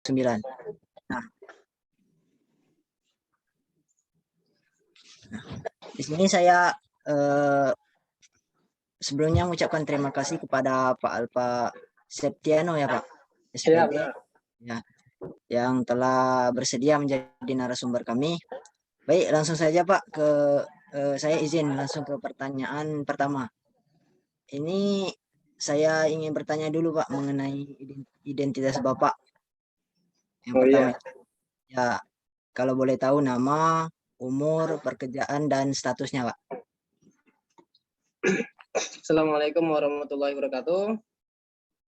Nah, di sini saya sebelumnya mengucapkan terima kasih kepada Pak Alfa Septiano ya Pak, SPD, ya, yang telah bersedia menjadi narasumber kami. Baik, langsung saja Pak ke saya izin langsung ke pertanyaan pertama. Ini saya ingin bertanya dulu Pak mengenai identitas Bapak. Yang pertama ya, kalau boleh tahu nama, umur, pekerjaan dan statusnya Pak. Assalamualaikum warahmatullahi wabarakatuh.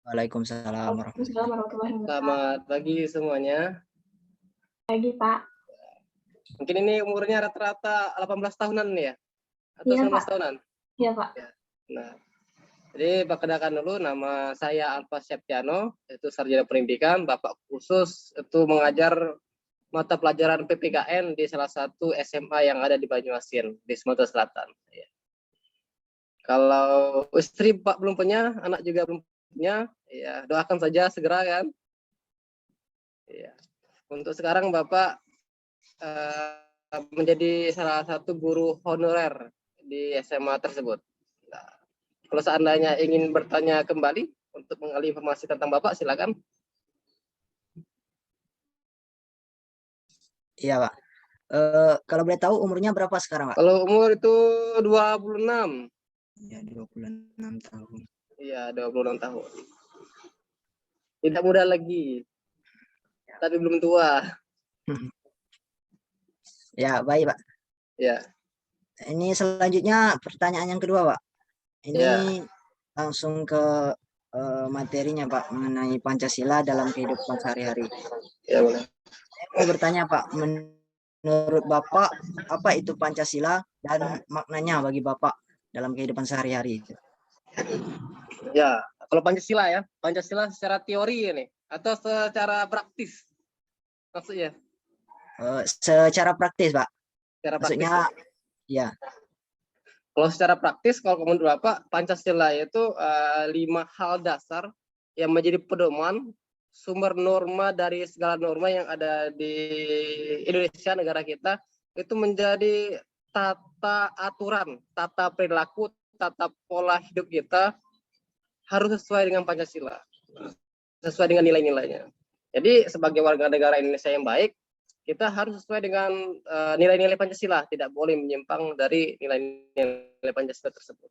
Waalaikumsalam warahmatullahi wabarakatuh. Selamat pagi semuanya. Pagi Pak. Mungkin ini umurnya rata-rata 18 tahunan nih ya? Atau Iya, 19 Pak. tahunan? Iya Pak. Nah, jadi perkenalkan dulu, nama saya Alfa Septiano, itu sarjana pendidikan, Bapak khusus itu mengajar mata pelajaran PPKN di salah satu SMA yang ada di Banyuasin, di Sumatera Selatan. Kalau istri Pak belum punya, anak juga belum punya, ya doakan saja segera kan. Ya. Untuk sekarang Bapak menjadi salah satu guru honorer di SMA tersebut. Nah, kalau seandainya ingin bertanya kembali untuk mengalih informasi tentang Bapak, silakan. Iya Pak. Kalau boleh tahu umurnya berapa sekarang Pak? Kalau umur itu 26. Ya, 26 tahun. Iya, 26 tahun. Tidak muda lagi, tapi belum tua. Ya, baik Pak. Ya. Ini selanjutnya pertanyaan yang kedua Pak. Ini langsung ke materinya Pak mengenai Pancasila dalam kehidupan sehari-hari. Ya, boleh. Saya mau bertanya Pak, menurut Bapak apa itu Pancasila dan maknanya bagi Bapak dalam kehidupan sehari-hari? Ya, kalau Pancasila ya, Pancasila secara teori ini atau secara praktis maksudnya? Secara praktis Pak. Secara Maksudnya praktis, ya. Kalau secara praktis, kalau menurut Bapak, Pancasila itu 5 hal dasar yang menjadi pedoman sumber norma dari segala norma yang ada di Indonesia, negara kita, itu menjadi tata aturan, tata perilaku, tata pola hidup kita harus sesuai dengan Pancasila, sesuai dengan nilai-nilainya. Jadi sebagai warga negara Indonesia yang baik, kita harus sesuai dengan nilai-nilai Pancasila, tidak boleh menyimpang dari nilai-nilai Pancasila tersebut.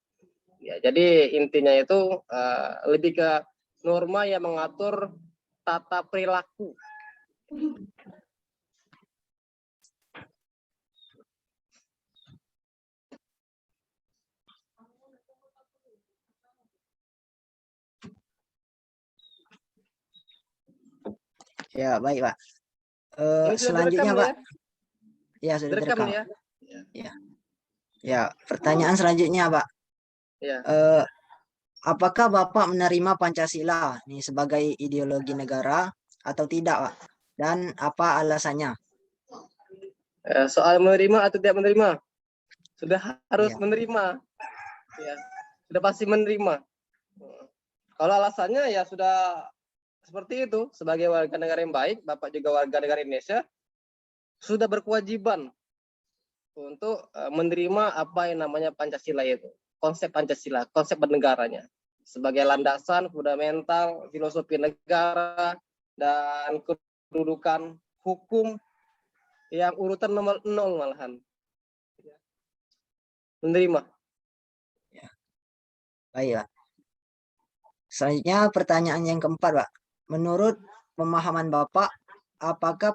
Ya, jadi intinya itu lebih ke norma yang mengatur tata perilaku. Ya, baik Pak. Ini Selanjutnya Pak. Ya, sudah direkam direkam. Ya. Ya, pertanyaan selanjutnya Pak. Ya. Apakah Bapak menerima Pancasila ini sebagai ideologi negara atau tidak Pak? Dan apa alasannya? Soal menerima atau tidak menerima, sudah harus Ya. menerima. Ya, sudah pasti menerima. Kalau alasannya ya sudah seperti itu, sebagai warga negara yang baik, Bapak juga warga negara Indonesia, sudah berkewajiban untuk menerima apa yang namanya Pancasila itu, konsep Pancasila, konsep bernegaranya, sebagai landasan fundamental filosofi negara dan kedudukan hukum yang urutan nomor 0 malahan. Menerima. Ya. Baik Pak. Selanjutnya pertanyaan yang keempat Pak. Menurut pemahaman Bapak, apakah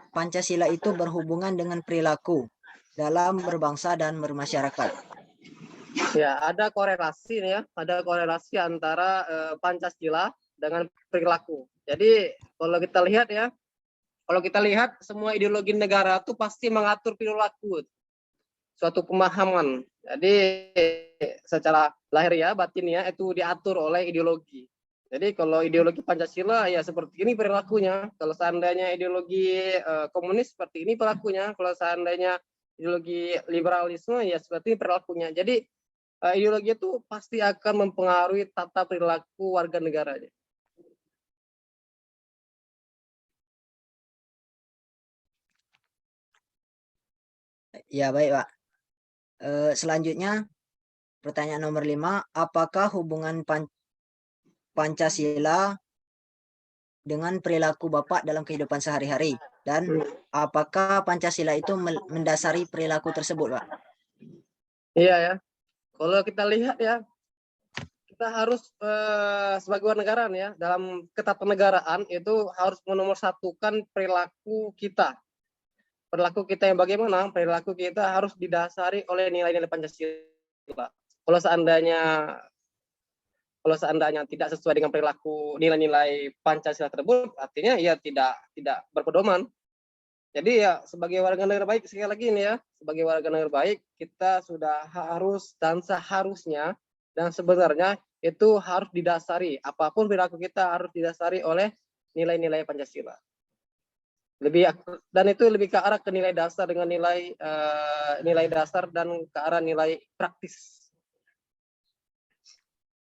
Pancasila itu berhubungan dengan perilaku dalam berbangsa dan bermasyarakat? Ya, ada korelasi ya, ada korelasi antara Pancasila dengan perilaku. Jadi kalau kita lihat ya, semua ideologi negara itu pasti mengatur perilaku, suatu pemahaman. Jadi secara lahir ya, batin ya, itu diatur oleh ideologi. Jadi kalau ideologi Pancasila ya seperti ini perilakunya. Kalau seandainya ideologi komunis seperti ini perilakunya. Kalau seandainya ideologi liberalisme ya seperti ini perilakunya. Jadi ideologi itu pasti akan mempengaruhi tata perilaku warga negaranya. Ya, baik, Pak. Selanjutnya, pertanyaan nomor 5, apakah hubungan Pancasila dengan perilaku Bapak dalam kehidupan sehari-hari? Dan apakah Pancasila itu mendasari perilaku tersebut, Pak? Iya ya. Kalau kita lihat ya, kita harus sebagai warga negara nih ya, dalam ketatanegaraan itu harus menomorsatukan perilaku kita. Perilaku kita yang bagaimana? Perilaku kita harus didasari oleh nilai-nilai Pancasila. Kalau seandainya tidak sesuai dengan perilaku nilai-nilai Pancasila tersebut, artinya ya tidak berpedoman. Jadi ya sebagai warga negara baik, sekali lagi ini ya, sebagai warga negara baik kita sudah harus dan seharusnya dan sebenarnya itu harus didasari, apapun perilaku kita harus didasari oleh nilai-nilai Pancasila. Dan itu lebih ke arah ke nilai dasar dengan nilai dasar dan ke arah nilai praktis.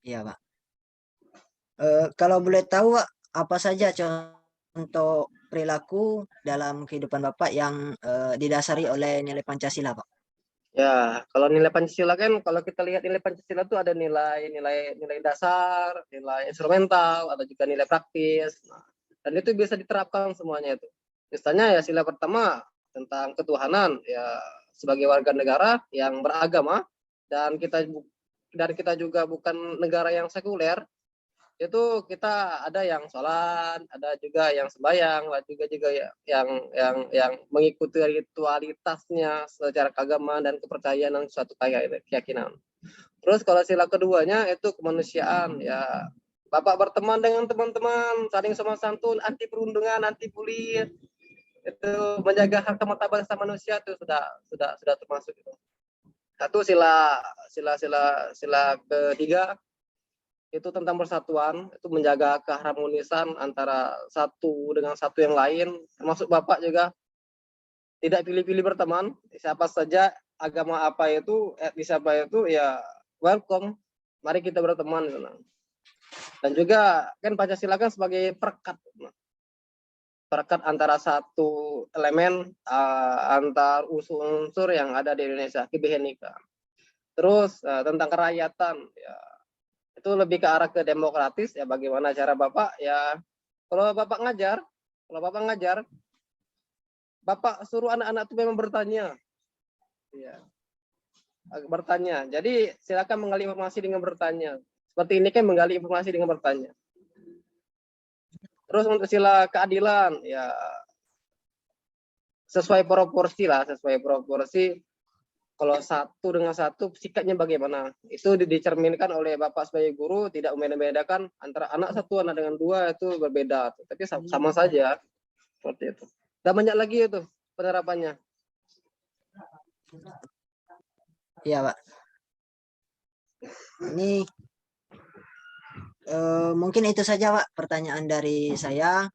Iya, Pak. Kalau boleh tahu, Pak, apa saja contoh perilaku dalam kehidupan Bapak yang didasari oleh nilai Pancasila, Pak? Ya, kalau nilai Pancasila kan, kalau kita lihat nilai Pancasila itu ada nilai dasar, nilai instrumental, ada juga nilai praktis. Nah, dan itu bisa diterapkan semuanya itu. Misalnya ya sila pertama tentang ketuhanan, ya sebagai warga negara yang beragama dan kita juga bukan negara yang sekuler, itu kita ada yang sholat, ada juga yang sembahyang, ada juga yang mengikuti ritualitasnya secara keagamaan dan kepercayaan dan suatu keyakinan. Terus kalau sila keduanya itu kemanusiaan, ya Bapak berteman dengan teman-teman, saling sopan santun, anti perundungan, anti bully, itu menjaga hak martabat manusia itu sudah termasuk itu. Satu sila ketiga itu tentang persatuan, itu menjaga keharmonisan antara satu dengan satu yang lain, termasuk Bapak juga tidak pilih-pilih berteman, siapa saja, agama apa itu, etnis apa itu, ya welcome, mari kita berteman. Dan juga kan Pancasila kan sebagai perekat antara satu elemen antar unsur yang ada di Indonesia, kebinekaan. Terus tentang kerakyatan, ya itu lebih ke arah ke demokratis, ya bagaimana cara Bapak ya kalau Bapak ngajar Bapak suruh anak-anak itu memang bertanya, ya bertanya. Jadi silakan menggali informasi dengan bertanya, seperti ini kan menggali informasi dengan bertanya. Terus untuk sila keadilan, ya sesuai proporsi lah, sesuai proporsi. Kalau satu dengan satu sikapnya bagaimana, itu dicerminkan oleh Bapak sebagai guru, tidak membedakan antara anak satu, anak dengan dua itu berbeda, tapi sama saja seperti itu. Dan banyak lagi itu penerapannya. Iya, Pak. Ini mungkin itu saja, Pak, pertanyaan dari saya.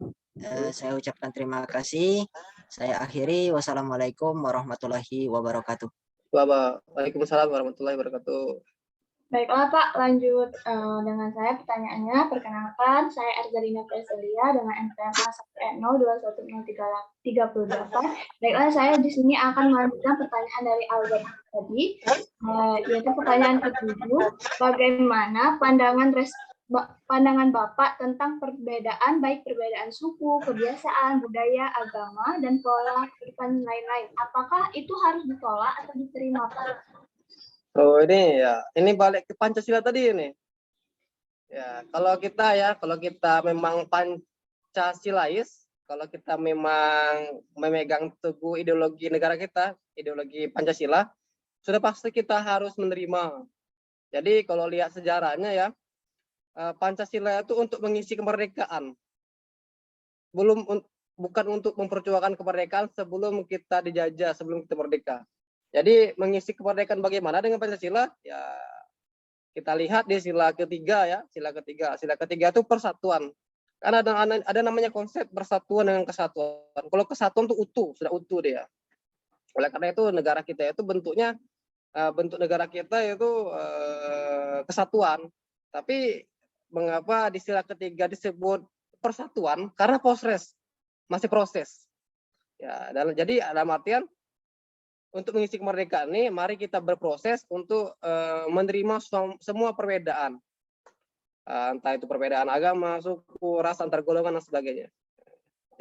Saya ucapkan terima kasih. Saya akhiri. Wassalamualaikum warahmatullahi wabarakatuh. Waalaikumsalam warahmatullahi wabarakatuh. Baiklah Pak, lanjut dengan saya pertanyaannya. Perkenalkan, saya Erzalina Preselia dengan NPM 110210338. Baiklah, saya di sini akan melanjutkan pertanyaan dari Albert tadi, yaitu pertanyaan ke-7. Bagaimana pandangan Bapak tentang perbedaan, baik perbedaan suku, kebiasaan, budaya, agama, dan pola kehidupan lain-lain? Apakah itu harus ditolak atau diterima, Pak? Oh ini balik ke Pancasila tadi ini. Ya, kalau kita memang Pancasilais, kalau kita memang memegang teguh ideologi negara kita, ideologi Pancasila, sudah pasti kita harus menerima. Jadi kalau lihat sejarahnya ya, Pancasila itu untuk mengisi kemerdekaan. Bukan untuk memperjuangkan kemerdekaan sebelum kita dijajah, sebelum kita merdeka. Jadi mengisi kemerdekaan bagaimana dengan Pancasila? Ya kita lihat di sila ketiga ya, sila ketiga itu persatuan. Karena ada namanya konsep persatuan dengan kesatuan. Kalau kesatuan itu utuh, sudah utuh dia. Oleh karena itu negara kita itu bentuk negara kita itu kesatuan. Tapi mengapa di sila ketiga disebut persatuan? Karena masih proses. Ya, jadi dalam artian untuk mengisi kemerdekaan ini, mari kita berproses untuk menerima semua perbedaan. Entah itu perbedaan agama, suku, ras, antar golongan, dan sebagainya.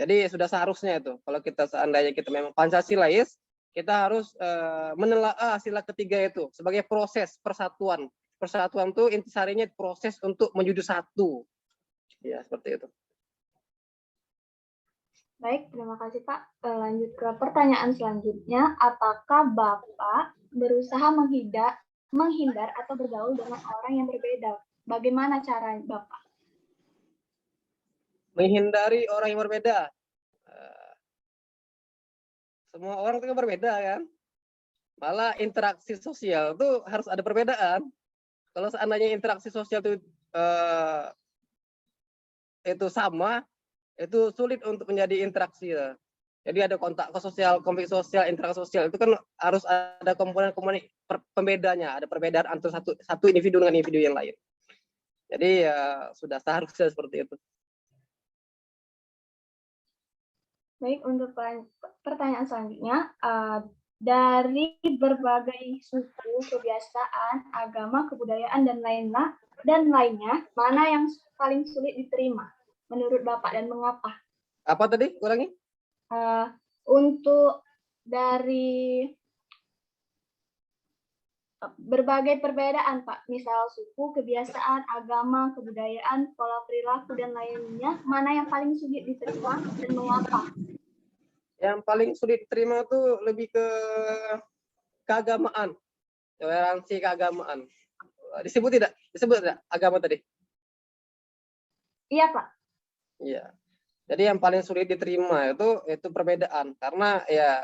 Jadi sudah seharusnya itu, kalau kita seandainya kita memang Pancasilais, kita harus menelaah sila ketiga itu sebagai proses persatuan. Persatuan itu intisarinya proses untuk menuju satu. Ya, seperti itu. Baik, terima kasih Pak. Lanjut ke pertanyaan selanjutnya. Apakah Bapak berusaha menghindar atau bergaul dengan orang yang berbeda? Bagaimana cara Bapak? Menghindari orang yang berbeda. Semua orang itu berbeda kan. Malah interaksi sosial itu harus ada perbedaan. Kalau seandainya interaksi sosial itu sama, itu sulit untuk menjadi interaksi. Jadi ada kontak sosial, konflik sosial, interaksi sosial itu kan harus ada komponen-komponen pembedanya, ada perbedaan antara satu individu dengan individu yang lain. Jadi ya sudah seharusnya seperti itu. Baik, untuk pertanyaan selanjutnya, dari berbagai suku, kebiasaan, agama, kebudayaan, dan lainnya, mana yang paling sulit diterima menurut Bapak dan mengapa? Apa tadi? Ulangi. Untuk dari berbagai perbedaan, Pak, misal suku, kebiasaan, agama, kebudayaan, pola perilaku, dan lainnya, mana yang paling sulit diterima dan mengapa? Yang paling sulit diterima itu lebih ke keagamaan, toleransi keagamaan. Disebut tidak? Disebut tidak agama tadi? Iya, Pak. Iya. Jadi yang paling sulit diterima itu perbedaan, karena ya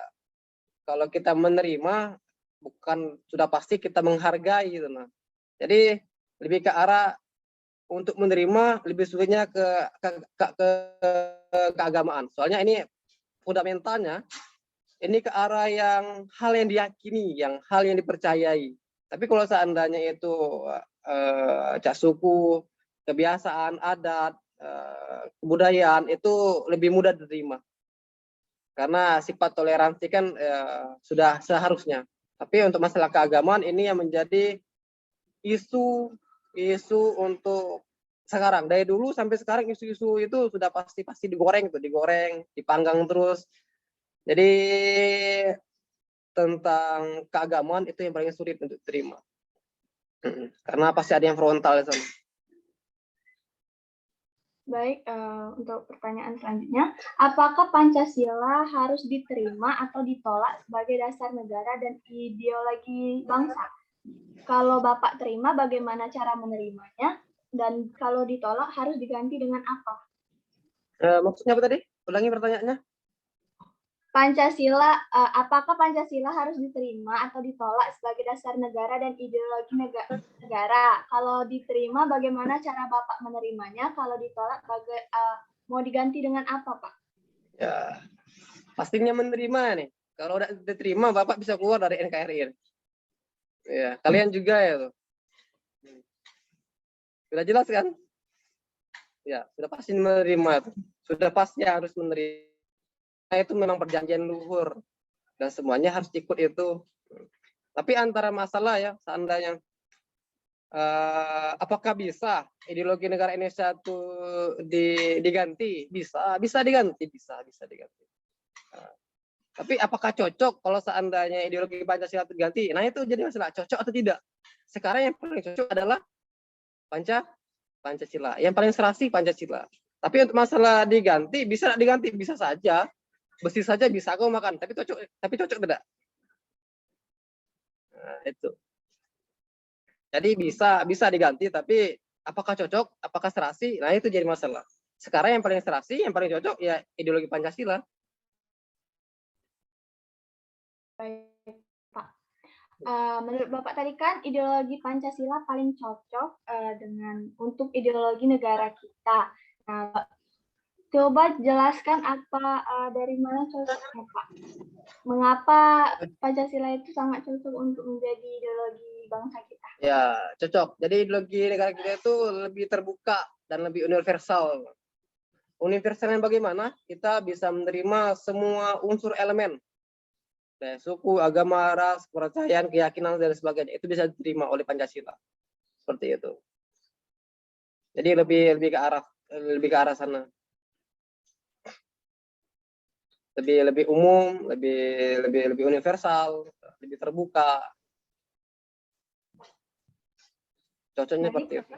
kalau kita menerima bukan sudah pasti kita menghargai gitu nah. Jadi lebih ke arah untuk menerima lebih sulitnya ke keagamaan. Soalnya ini fundamentalnya ini ke arah yang hal yang diyakini, hal yang dipercayai. Tapi kalau seandainya itu suku, kebiasaan, adat, kebudayaan itu lebih mudah diterima karena sifat toleransi kan sudah seharusnya. Tapi untuk masalah keagamaan ini yang menjadi isu untuk sekarang. Dari dulu sampai sekarang isu-isu itu sudah pasti digoreng, dipanggang terus. Jadi tentang keagamaan itu yang paling sulit untuk diterima karena pasti ada yang frontal di sana. Baik, untuk pertanyaan selanjutnya, apakah Pancasila harus diterima atau ditolak sebagai dasar negara dan ideologi bangsa? Kalau Bapak terima, bagaimana cara menerimanya? Dan kalau ditolak, harus diganti dengan apa? Maksudnya apa tadi? Ulangi pertanyaannya. Pancasila, apakah Pancasila harus diterima atau ditolak sebagai dasar negara dan ideologi negara? Kalau diterima, bagaimana cara Bapak menerimanya? Kalau ditolak, mau diganti dengan apa, Pak? Ya, pastinya menerima nih. Kalau udah diterima, Bapak bisa keluar dari NKRI. Ya, kalian juga ya tuh. Sudah jelas kan? Ya, sudah pasti menerima. Sudah pasti harus menerima. Itu memang perjanjian luhur dan semuanya harus ikut itu. Tapi antara masalah ya seandainya apakah bisa ideologi negara Indonesia itu diganti? Bisa diganti. Tapi apakah cocok kalau seandainya ideologi Pancasila itu diganti? Nah itu jadi masalah, cocok atau tidak. Sekarang yang paling cocok adalah Pancasila. Yang paling serasi Pancasila. Tapi untuk masalah diganti, bisa diganti, bisa saja. Besi saja bisa aku makan, tapi cocok tidak? Nah, itu. Jadi bisa diganti, tapi apakah cocok? Apakah serasi? Nah itu jadi masalah. Sekarang yang paling serasi, yang paling cocok ya ideologi Pancasila. Baik, Pak. Menurut Bapak tadi kan ideologi Pancasila paling cocok untuk ideologi negara kita. Nah, coba jelaskan dari mana cocoknya, Pak? Mengapa Pancasila itu sangat cocok untuk menjadi ideologi bangsa kita? Ya, cocok. Jadi ideologi negara kita itu lebih terbuka dan lebih universal. Universalnya bagaimana? Kita bisa menerima semua unsur elemen Dari suku, agama, ras, kepercayaan, keyakinan dan sebagainya itu bisa diterima oleh Pancasila. Seperti itu. Jadi lebih ke arah sana. Lebih umum, lebih universal, lebih terbuka. Cocoknya Baik, seperti itu.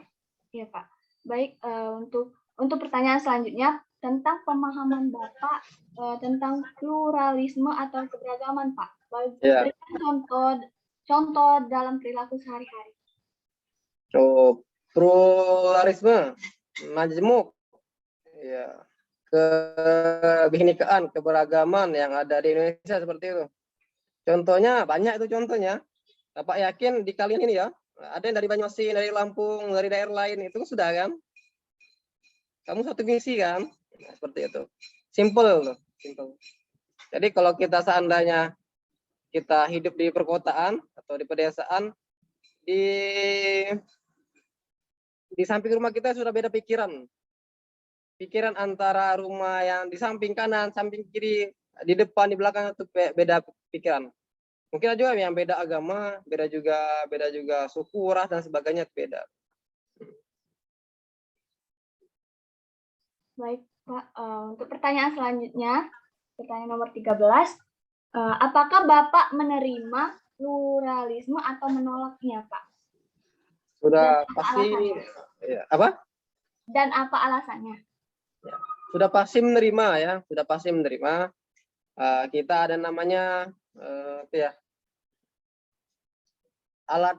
Iya, Pak. Baik, untuk pertanyaan selanjutnya tentang pemahaman Bapak tentang pluralisme atau keberagaman, Pak. Ya. Berikan contoh dalam perilaku sehari-hari. So, pluralisme, majemuk, ya, kebinekaan, keberagaman yang ada di Indonesia seperti itu. Contohnya banyak itu contohnya. Bapak yakin di kalian ini ya, ada yang dari Banyuasin, dari Lampung, dari daerah lain itu sudah kan? Kamu satu misi kan? Nah, seperti itu. Simple loh, simple. Jadi kalau kita seandainya kita hidup di perkotaan atau di pedesaan, di samping rumah kita sudah beda pikiran. Pikiran antara rumah yang di samping kanan, samping kiri, di depan, di belakang itu beda pikiran. Mungkin ada juga yang beda agama, beda juga suku, ras dan sebagainya beda. Baik, Pak. Untuk pertanyaan selanjutnya, pertanyaan nomor 13, apakah Bapak menerima pluralisme atau menolaknya, Pak? Sudah pasti ya, apa? Dan apa alasannya? Ya, sudah pasti menerima ya, sudah pasti menerima. Kita ada namanya ya, alat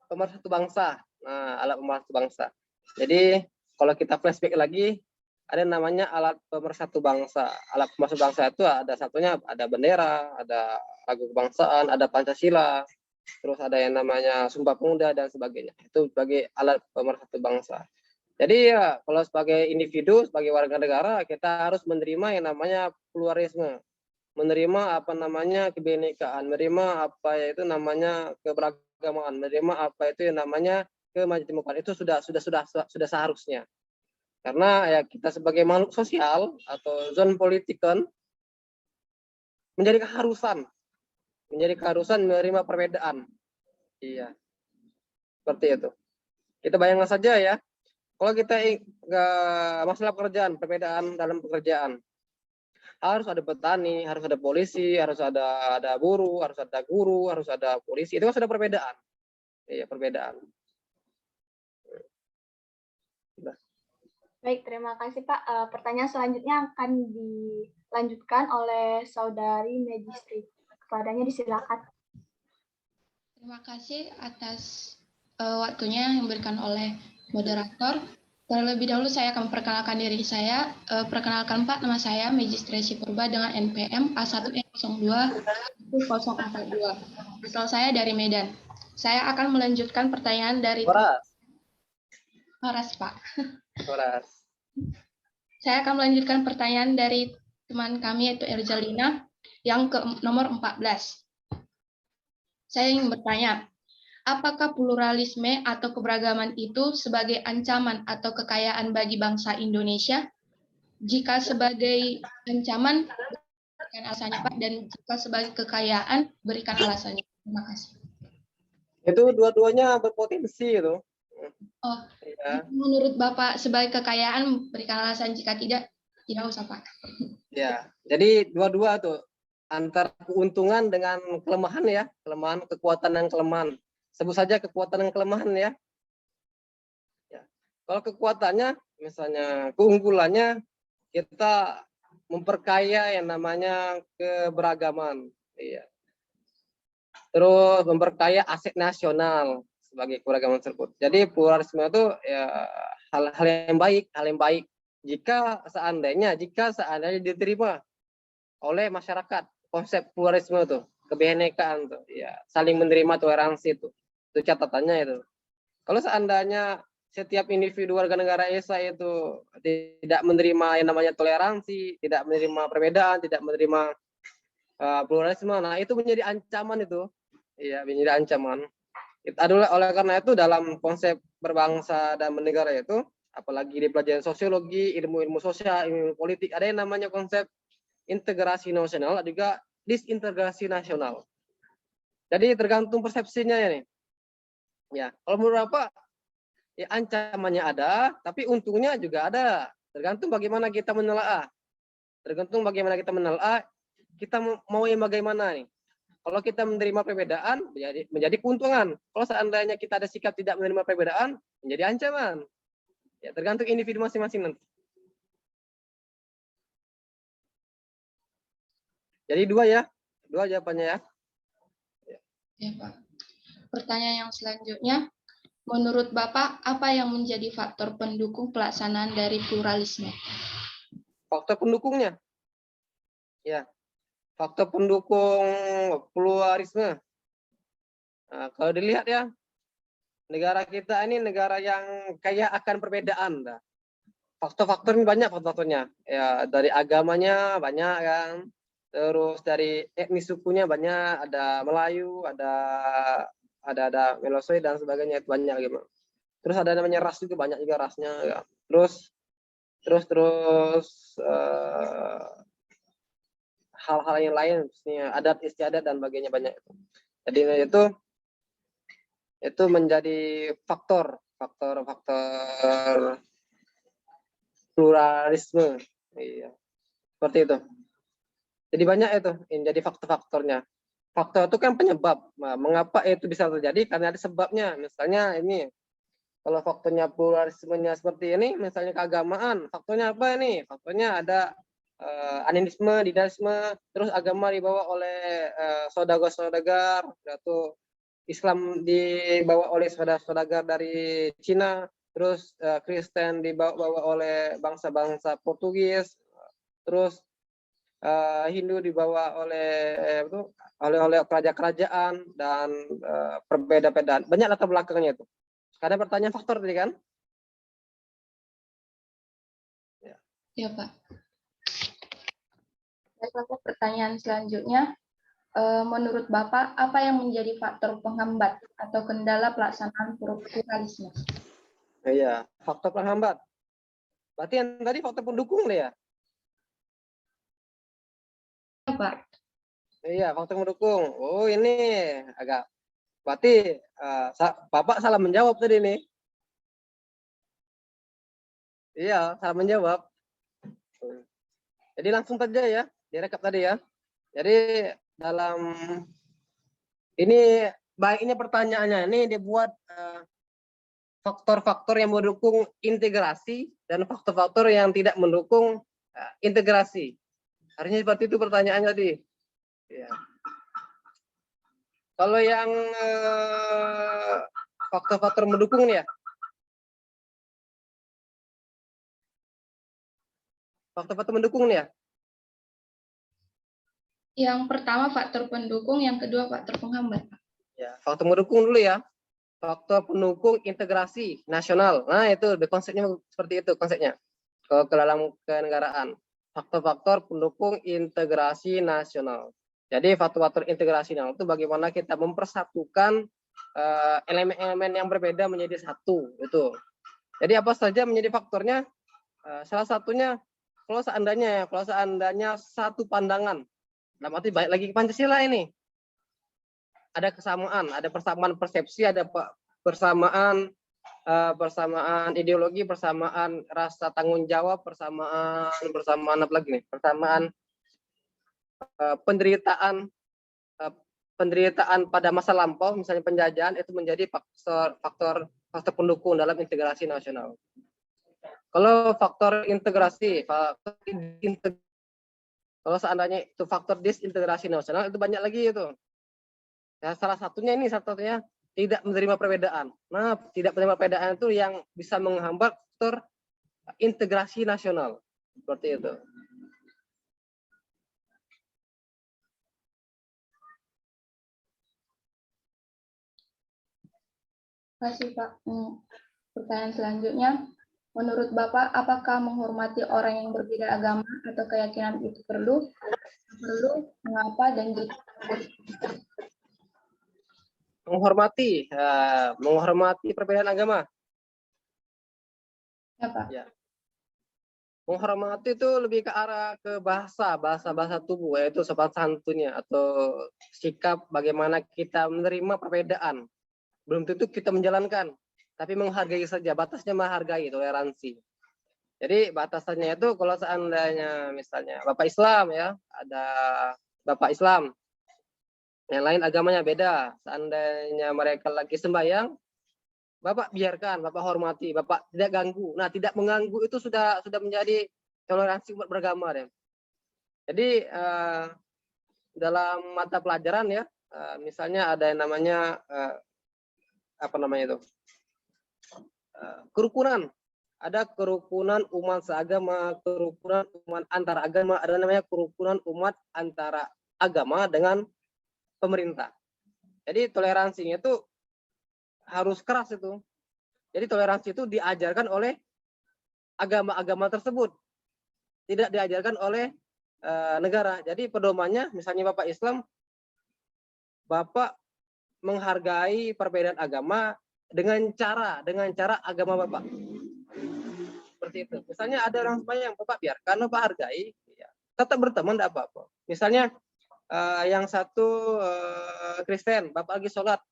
pemersatu bangsa. Nah, alat pemersatu bangsa. Jadi kalau kita flashback lagi, ada namanya alat pemersatu bangsa. Alat pemersatu bangsa itu ada satunya, ada bendera, ada lagu kebangsaan, ada Pancasila, terus ada yang namanya Sumpah Pemuda dan sebagainya. Itu sebagai alat pemersatu bangsa. Jadi ya kalau sebagai individu, sebagai warga negara, kita harus menerima yang namanya pluralisme, menerima apa namanya kebinekaan, menerima apa itu namanya keberagaman, menerima apa itu yang namanya kemajemukan. Itu sudah seharusnya. Karena ya kita sebagai makhluk sosial atau zon politikan menjadi keharusan menerima perbedaan. Iya, seperti itu. Kita bayangkan saja ya, kalau kita masalah pekerjaan, perbedaan dalam pekerjaan, harus ada petani, harus ada polisi, harus ada buruh, harus ada guru, harus ada polisi. Itu kan sudah perbedaan. Iya, perbedaan. Baik, terima kasih Pak. Pertanyaan selanjutnya akan dilanjutkan oleh Saudari Magistri. Kepadanya disilakan. Terima kasih atas waktunya yang diberikan oleh moderator. Terlebih dahulu saya akan memperkenalkan diri saya. Perkenalkan Pak, nama saya Magistri Purba dengan NPM A1E021042. Asal saya dari Medan. Saya akan melanjutkan pertanyaan dari Horas, Pak. Horas. Saya akan melanjutkan pertanyaan dari teman kami yaitu Erzalina yang ke nomor 14. Saya ingin bertanya, apakah pluralisme atau keberagaman itu sebagai ancaman atau kekayaan bagi bangsa Indonesia? Jika sebagai ancaman, berikan alasannya Pak, dan jika sebagai kekayaan, berikan alasannya. Terima kasih. Itu dua-duanya berpotensi itu. Oh, ya. Menurut Bapak sebagai kekayaan, berikan alasan, jika tidak usah Pak. Ya, jadi dua-dua tuh antara keuntungan dengan kelemahan ya, kekuatan dan kelemahan. Sebut saja kekuatan dan kelemahan ya. Kalau kekuatannya, misalnya keunggulannya, kita memperkaya yang namanya keberagaman. Iya. Terus memperkaya aset nasional sebagai keberagaman tersebut. Jadi pluralisme itu ya hal yang baik jika seandainya diterima oleh masyarakat. Konsep pluralisme itu, kebinekaan tuh, ya saling menerima, toleransi itu catatannya itu. Kalau seandainya setiap individu warga negara ESA itu tidak menerima yang namanya toleransi, tidak menerima perbedaan, tidak menerima pluralisme, nah itu menjadi ancaman itu. Iya, menjadi ancaman. Oleh karena itu dalam konsep berbangsa dan bernegara itu, apalagi di pelajaran sosiologi, ilmu sosial, ilmu politik, ada yang namanya konsep integrasi nasional, juga disintegrasi nasional. Jadi tergantung persepsinya ya nih. Ya, kalau menurut Bapak, ya ancamannya ada, tapi untungnya juga ada. Tergantung bagaimana kita menelaah. Tergantung bagaimana kita menelaah, kita mau yang bagaimana nih. Kalau kita menerima perbedaan, menjadi keuntungan. Kalau seandainya kita ada sikap tidak menerima perbedaan, menjadi ancaman. Ya, tergantung individu masing-masing nanti. Jadi dua jawabannya ya. Ya, Pak. Pertanyaan yang selanjutnya, menurut Bapak, apa yang menjadi faktor pendukung pelaksanaan dari pluralisme? Faktor pendukungnya. Ya. Faktor pendukung pluralisme. Nah, kalau dilihat ya, negara kita ini negara yang kaya akan perbedaan. Faktor-faktor ini banyak faktornya. Ya, dari agamanya banyak kan. Terus dari etnis sukunya banyak, ada Melayu, ada Melosoy dan sebagainya, itu banyak gitu. Terus ada namanya ras juga, banyak juga rasnya ya. Terus hal-hal yang lain, misalnya adat istiadat dan sebagainya banyak. Jadi itu menjadi faktor pluralisme. Iya. Seperti itu. Jadi banyak itu yang jadi faktor-faktornya. Faktor itu kan penyebab. Nah, mengapa itu bisa terjadi? Karena ada sebabnya. Misalnya ini, kalau faktornya pluralismenya seperti ini, misalnya keagamaan, faktornya apa ini? Faktornya ada animisme, dinamisme, terus agama dibawa oleh saudagar-saudagar, atau Islam dibawa oleh saudagar dari Cina, terus Kristen dibawa oleh bangsa-bangsa Portugis, terus Hindu dibawa oleh kerajaan-kerajaan dan perbedaan-perbedaan. Banyak latar belakangnya itu. Karena pertanyaan faktor tadi kan? Ya, Pak. Baiklah, pertanyaan selanjutnya. Menurut Bapak, apa yang menjadi faktor penghambat atau kendala pelaksanaan pluralisme? Iya, faktor penghambat. Berarti yang tadi faktor pendukung ya? Ya, Pak. Iya, faktor pendukung. Oh, ini agak. Berarti Bapak salah menjawab tadi nih. Iya, salah menjawab. Jadi langsung saja ya, direkap tadi ya. Jadi dalam ini baiknya pertanyaannya ini dibuat faktor-faktor yang mendukung integrasi dan faktor-faktor yang tidak mendukung integrasi. Harusnya seperti itu pertanyaannya tadi. Ya. Kalau yang faktor-faktor mendukung nih ya. Faktor-faktor mendukung nih ya. Yang pertama faktor pendukung, yang kedua faktor penghambat. Ya, faktor mendukung dulu ya. Faktor pendukung integrasi nasional. Nah, itu konsepnya seperti itu konsepnya. Ke dalam kenegaraan. Faktor-faktor pendukung integrasi nasional. Jadi faktor-faktor integrasi nasional itu bagaimana kita mempersatukan elemen-elemen yang berbeda menjadi satu itu. Jadi apa saja menjadi faktornya? Salah satunya kalau seandainya satu pandangan, dalam arti baik lagi Pancasila ini ada persamaan persepsi, ada persamaan ideologi, persamaan rasa tanggung jawab, persamaan apa lagi nih? Persamaan penderitaan pada masa lampau, misalnya penjajahan, itu menjadi faktor pendukung dalam integrasi nasional. Kalau faktor integrasi, kalau seandainya itu faktor disintegrasi nasional, itu banyak lagi itu. Ya, salah satunya tidak menerima perbedaan. Nah, tidak menerima perbedaan itu yang bisa menghambat faktor integrasi nasional. Seperti itu. Terima kasih, Pak. Pertanyaan selanjutnya, menurut Bapak, apakah menghormati orang yang berbeda agama atau keyakinan itu perlu? Mengapa dan jika? Menghormati perbedaan agama. Ya, Pak. Ya. Menghormati itu lebih ke arah ke bahasa tubuh, yaitu sopan santunnya atau sikap bagaimana kita menerima perbedaan. Belum tentu kita menjalankan, tapi menghargai saja, batasnya menghargai, toleransi. Jadi batasannya itu kalau seandainya misalnya Bapak Islam ya, ada Bapak Islam, yang lain agamanya beda, seandainya mereka lagi sembahyang, Bapak biarkan, Bapak hormati, Bapak tidak ganggu. Nah, tidak mengganggu itu sudah menjadi toleransi umat beragama ya. Jadi dalam mata pelajaran ya, misalnya ada yang namanya apa namanya itu? Kerukunan. Ada kerukunan umat seagama, kerukunan umat antar agama, ada namanya kerukunan umat antara agama dengan pemerintah. Jadi toleransinya itu harus keras itu. Jadi toleransi itu diajarkan oleh agama-agama tersebut, tidak diajarkan oleh negara. Jadi pedomannya, misalnya Bapak Islam, Bapak menghargai perbedaan agama dengan cara agama Bapak. Seperti itu. Misalnya ada orang sembahyang, Bapak biarkan, Bapak hargai, ya. Tetap berteman, tidak apa-apa. Misalnya yang satu Kristen, Bapak lagi sholat,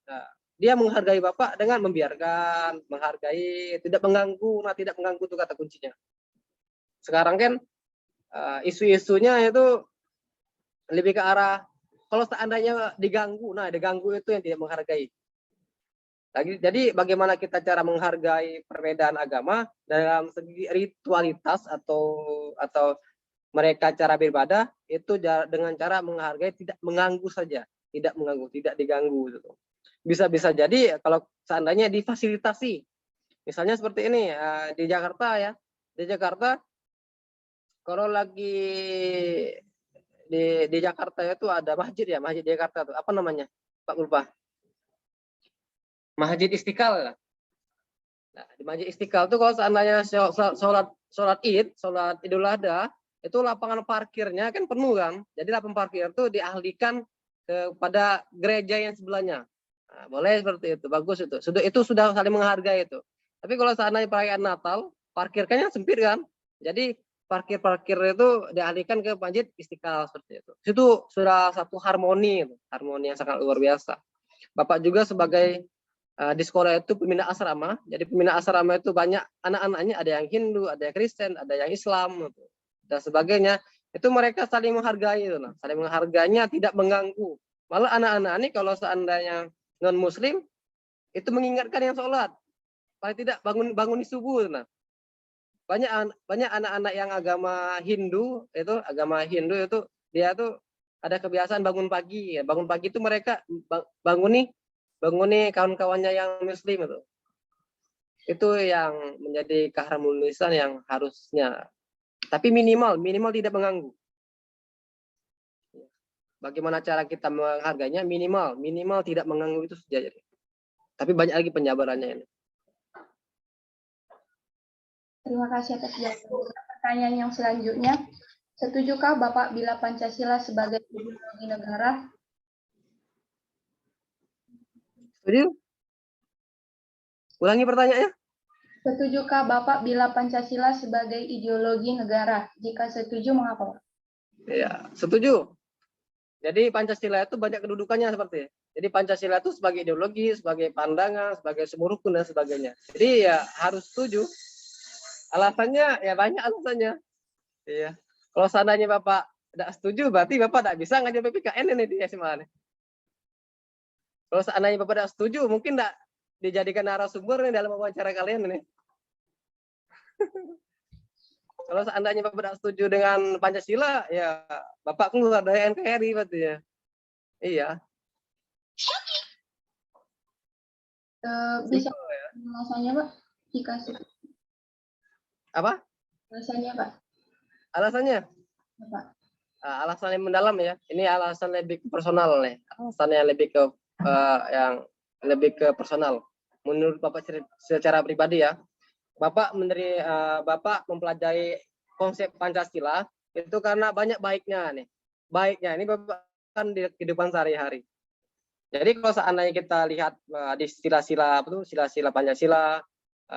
dia menghargai Bapak dengan membiarkan, menghargai, tidak mengganggu. Nah, tidak mengganggu itu kata kuncinya. Sekarang kan isu-isunya itu lebih ke arah kalau seandainya diganggu, nah diganggu itu yang tidak menghargai. Jadi bagaimana kita cara menghargai perbedaan agama dalam segi ritualitas atau mereka cara beribadah itu dengan cara menghargai, tidak mengganggu saja, tidak mengganggu, tidak diganggu gitu. Bisa jadi kalau seandainya difasilitasi, misalnya seperti ini di Jakarta ya, di Jakarta kalau lagi di Jakarta itu ada masjid ya, masjid di Jakarta tuh apa namanya Pak lupa, Masjid Istiqlal. Nah, di Masjid Istiqlal tuh kalau seandainya sholat Idul Adha itu lapangan parkirnya kan penuh kan, jadi lapangan parkir itu dialihkan kepada gereja yang sebelahnya. Nah, boleh seperti itu, bagus itu. Sudah saling menghargai itu. Tapi kalau seandainya perayaan Natal, parkirnya sempit kan, jadi parkir itu dialihkan ke Masjid Istiqlal seperti itu. Itu sudah satu harmoni yang sangat luar biasa. Bapak juga sebagai di sekolah itu pembina asrama, jadi pembina asrama itu banyak anak-anaknya, ada yang Hindu, ada yang Kristen, ada yang Islam, dan sebagainya. Itu mereka saling menghargai, saling menghargainya, tidak mengganggu. Malah anak-anak ini kalau seandainya non Muslim itu mengingatkan yang sholat, paling tidak bangun di subuh. Nah, banyak anak-anak yang agama Hindu itu dia tuh ada kebiasaan bangun pagi. Bangun pagi itu mereka bangun nih kawan-kawannya yang Muslim itu. Itu yang menjadi keharmonisan yang harusnya. Tapi minimal tidak mengganggu. Bagaimana cara kita menghargainya? Minimal tidak mengganggu itu saja. Tapi banyak lagi penjabarannya ini. Terima kasih atas jawaban. Pertanyaan yang selanjutnya, setujukah Bapak bila Pancasila sebagai ideologi negara? Setuju? Ulangi pertanyaannya. Setujukah Bapak bila Pancasila sebagai ideologi negara? Jika setuju, mengapa? Ya, setuju. Jadi Pancasila itu banyak kedudukannya seperti. Jadi Pancasila itu sebagai ideologi, sebagai pandangan, sebagai sumber rukun dan sebagainya. Jadi ya harus setuju. Alasannya ya banyak alasannya. Iya. Kalau seandainya Bapak tidak setuju, berarti Bapak tidak bisa ngajar PPKN ini di SMA. Kalau seandainya Bapak tidak setuju, mungkin tidak dijadikan narasumber nih dalam wawancara kalian ini. Kalau seandainya Bapak tidak setuju dengan Pancasila, ya Bapak keluar dari NKRI berarti ya. Iya. Bisa alasannya, Pak? Jika setuju. Apa? Alasannya, Pak? Alasannya? Pak. Alasan yang mendalam ya. Ini alasan lebih personal nih. Alasan yang lebih ke personal. Menurut Bapak secara pribadi ya, Bapak mempelajari konsep Pancasila itu karena banyak baiknya nih. Baiknya ini Bapak kan di kehidupan sehari-hari. Jadi kalau seandainya kita lihat di sila-sila Pancasila,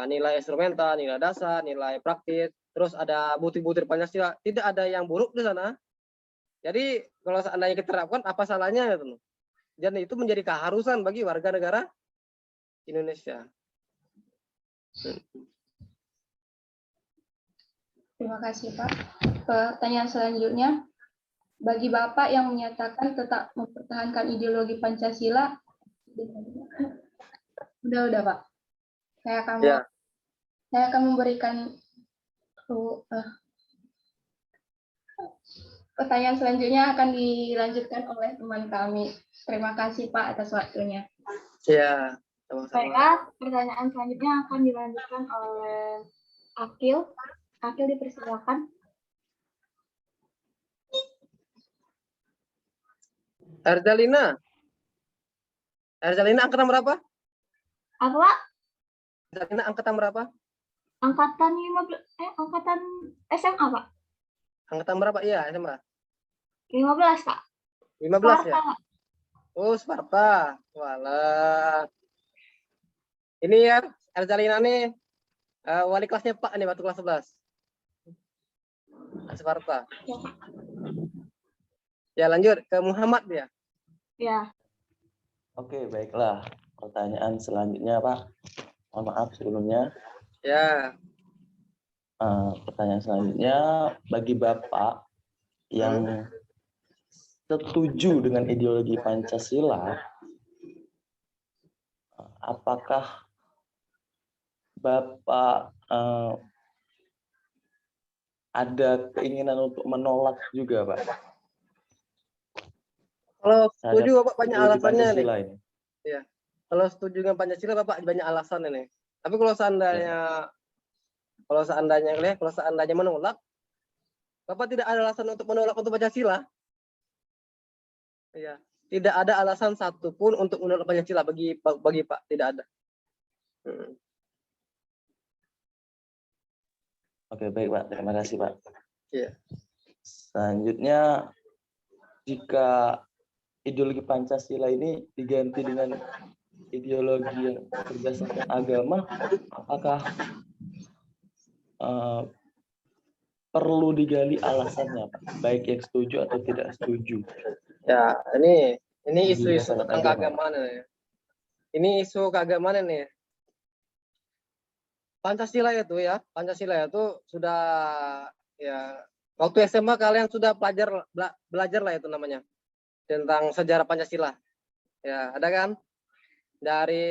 nilai instrumental, nilai dasar, nilai praktis, terus ada butir-butir Pancasila, tidak ada yang buruk di sana. Jadi kalau seandainya kita terapkan, apa salahnya gitu. Dan itu menjadi keharusan bagi warga negara Indonesia. Terima kasih, Pak. Pertanyaan selanjutnya, bagi Bapak yang menyatakan tetap mempertahankan ideologi Pancasila, udah Pak. Saya akan memberikan pertanyaan selanjutnya akan dilanjutkan oleh teman kami. Terima kasih Pak atas waktunya. Ya, sama-sama. Baiklah, pertanyaan selanjutnya akan dilanjutkan oleh Akil. Akil dipersilakan. Erzalina angkatan berapa? Apa, Pak? Erzalina angkatan berapa? Angkatan 15, angkatan SMA, Pak. Angkatan berapa? Iya, SMA. 15, Kak. 15 Sparta, ya? Kak. Oh, Sparta. Walah. Ini ya, Erzalina nih wali kelasnya Pak nih waktu kelas 11. Sparta. Ya, Kak. Ya, lanjut ke Muhammad ya. Ya. Oke, baiklah. Pertanyaan selanjutnya, Pak. Mohon maaf sebelumnya. Ya. Pertanyaan selanjutnya, bagi Bapak yang setuju dengan ideologi Pancasila, apakah Bapak ada keinginan untuk menolak juga, Pak? Kalau setuju Bapak banyak alasannya nih. Ini. Ya. Kalau setuju dengan Pancasila Bapak banyak alasan ini. Tapi kalau seandainya menolak, Bapak tidak ada alasan untuk menolak untuk Pancasila. Ya, tidak ada alasan satupun untuk menolak Pancasila bagi Pak, tidak ada. Oke, baik Pak. Terima kasih Pak. Iya. Selanjutnya, jika ideologi Pancasila ini diganti dengan ideologi yang berdasarkan agama, apakah perlu digali alasannya, Pak? Baik yang setuju atau tidak setuju? Ya, ini isu-isu tentang keagamaan ya. Ini isu keagamaan nih. Pancasila itu sudah ya waktu SMA kalian sudah belajar lah itu namanya tentang sejarah Pancasila. Ya, ada kan? Dari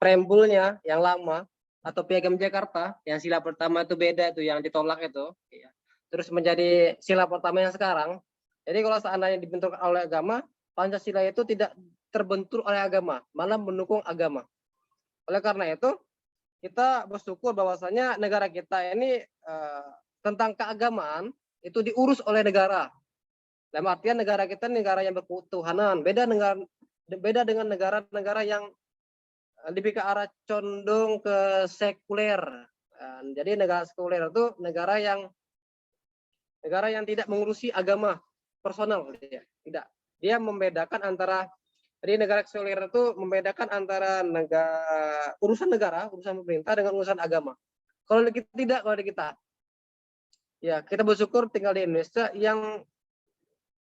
preambulnya yang lama atau Piagam Jakarta yang sila pertama itu beda itu yang ditolak itu. Ya. Terus menjadi sila pertama yang sekarang. Jadi kalau seandainya dibentuk oleh agama, Pancasila itu tidak terbentur oleh agama, malah mendukung agama. Oleh karena itu, kita bersyukur bahwasanya negara kita ini tentang keagamaan itu diurus oleh negara. Dalam artian negara kita negara yang berketuhanan, beda dengan negara-negara yang lebih ke arah condong ke sekuler. Jadi negara sekuler itu negara yang tidak mengurusi agama personal, tidak. Dia membedakan antara, jadi negara sekuler itu membedakan antara urusan pemerintah dengan urusan agama. Kalau kita tidak, ya kita bersyukur tinggal di Indonesia yang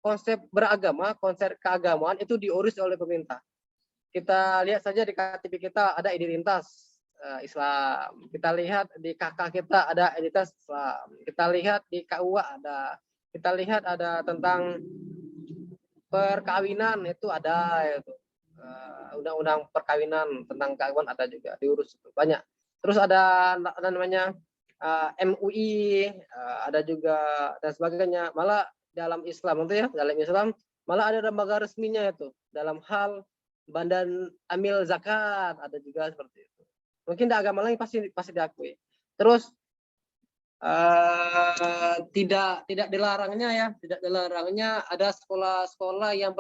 konsep beragama, konsep keagamaan itu diurus oleh pemerintah. Kita lihat saja di KTP kita ada identitas Islam. Kita lihat di KK kita ada identitas Islam. Kita lihat di KUA ada. Kita lihat ada tentang perkawinan itu ada itu. Undang-undang perkawinan tentang keagamaan ada juga diurus banyak. Terus ada namanya MUI ada juga dan sebagainya. Malah dalam Islam itu malah ada lembaga resminya itu dalam hal Badan Amil Zakat ada juga seperti itu. Mungkin di agama lain pasti diakui. Terus tidak dilarangnya ada sekolah-sekolah yang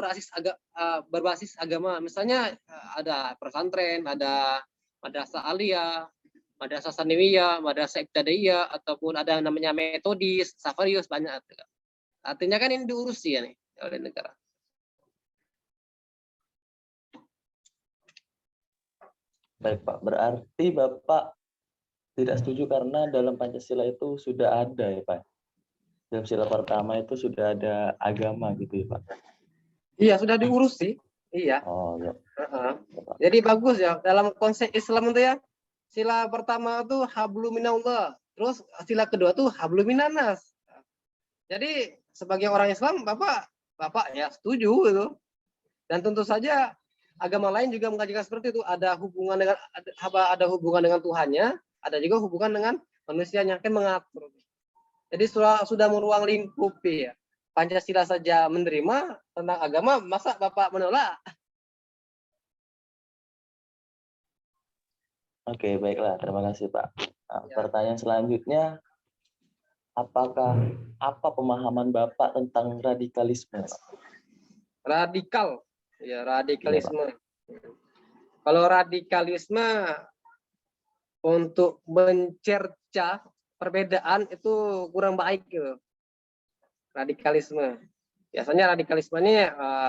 berbasis agama. Misalnya ada pesantren, ada madrasah aliyah, madrasah sanawiyah, madrasah ibtidaiyah, ataupun ada namanya metodis, safariyus, banyak. Artinya kan ini diurusi ya nih oleh negara. Baik Pak, berarti Bapak Tidak setuju karena dalam Pancasila itu sudah ada ya Pak. Dalam sila pertama itu sudah ada agama gitu ya Pak. Iya, sudah diurus sih. Iya. Oh ya. Jadi bagus ya dalam konsep Islam itu ya. Sila pertama itu hablum minallah. Terus sila kedua tuh hablum minannas. Jadi sebagai orang Islam Bapak ya setuju gitu. Dan tentu saja agama lain juga mengajarkan seperti itu, ada hubungan dengan Tuhannya, ada juga hubungan dengan manusianya, kan mengatur. Jadi sudah meruang lingkupi ya. Pancasila saja menerima tentang agama, masa Bapak menolak? Oke, baiklah. Terima kasih Pak. Nah, Ya. pertanyaan selanjutnya, apa pemahaman Bapak tentang radikalisme, Pak? Radikal, ya radikalisme. Kalau radikalisme untuk mencerca perbedaan itu kurang baik gitu. Radikalisme. Biasanya radikalisme ini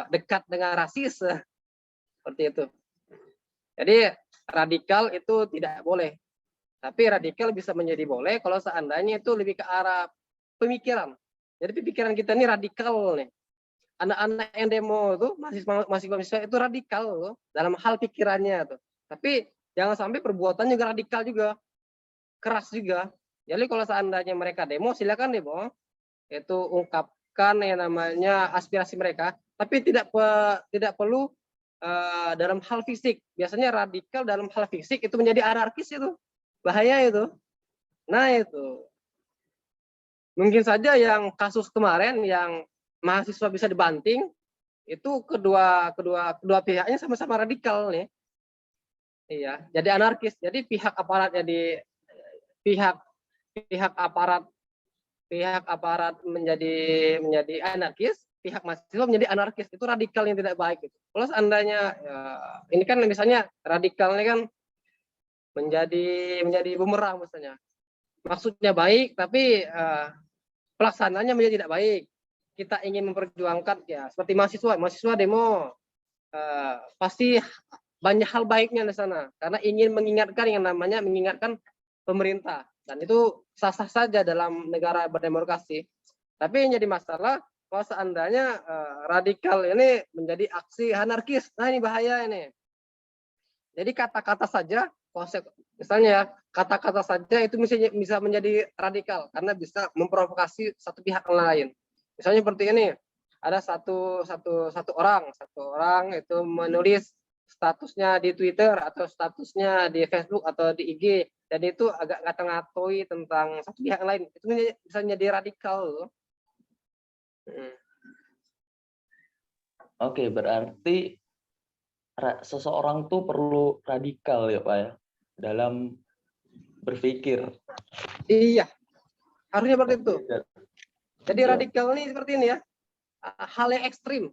dekat dengan rasis seperti itu. Jadi radikal itu tidak boleh. Tapi radikal bisa menjadi boleh kalau seandainya itu lebih ke arah pemikiran. Jadi pemikiran kita ini radikal nih. Anak-anak yang demo itu mahasiswa itu radikal loh dalam hal pikirannya tuh. Tapi jangan sampai perbuatan juga radikal juga, keras juga. Jadi kalau seandainya mereka demo, silakan demo. Itu ungkapkan yang namanya aspirasi mereka, tapi tidak perlu dalam hal fisik. Biasanya radikal dalam hal fisik itu menjadi anarkis itu. Bahaya itu. Nah itu. Mungkin saja yang kasus kemarin yang mahasiswa bisa dibanting itu kedua pihaknya sama-sama radikal nih. Iya, jadi anarkis. Jadi pihak aparatnya di pihak aparat menjadi anarkis, pihak mahasiswa menjadi anarkis. Itu radikal yang tidak baik itu. Kalau seandainya ya, ini kan misalnya radikalnya kan menjadi bumerang misalnya. Maksudnya baik tapi pelaksanaannya menjadi tidak baik. Kita ingin memperjuangkan ya seperti mahasiswa demo pasti banyak hal baiknya di sana karena ingin mengingatkan pemerintah dan itu sah-sah saja dalam negara berdemokrasi. Tapi yang jadi masalah kalau seandainya radikal ini menjadi aksi anarkis, nah ini bahaya ini. Jadi kata-kata saja konsep misalnya kata-kata saja itu bisa menjadi radikal karena bisa memprovokasi satu pihak lain. Misalnya seperti ini, ada satu orang itu menulis statusnya di Twitter atau statusnya di Facebook atau di IG dan itu agak ngata-ngatoi tentang satu pihak lain. Itu bisa menjadi radikal loh. Oke, berarti seseorang tuh perlu radikal ya Pak ya dalam berpikir. Iya, harusnya seperti itu. Jadi Ya. radikal ini seperti ini ya, hal yang ekstrim.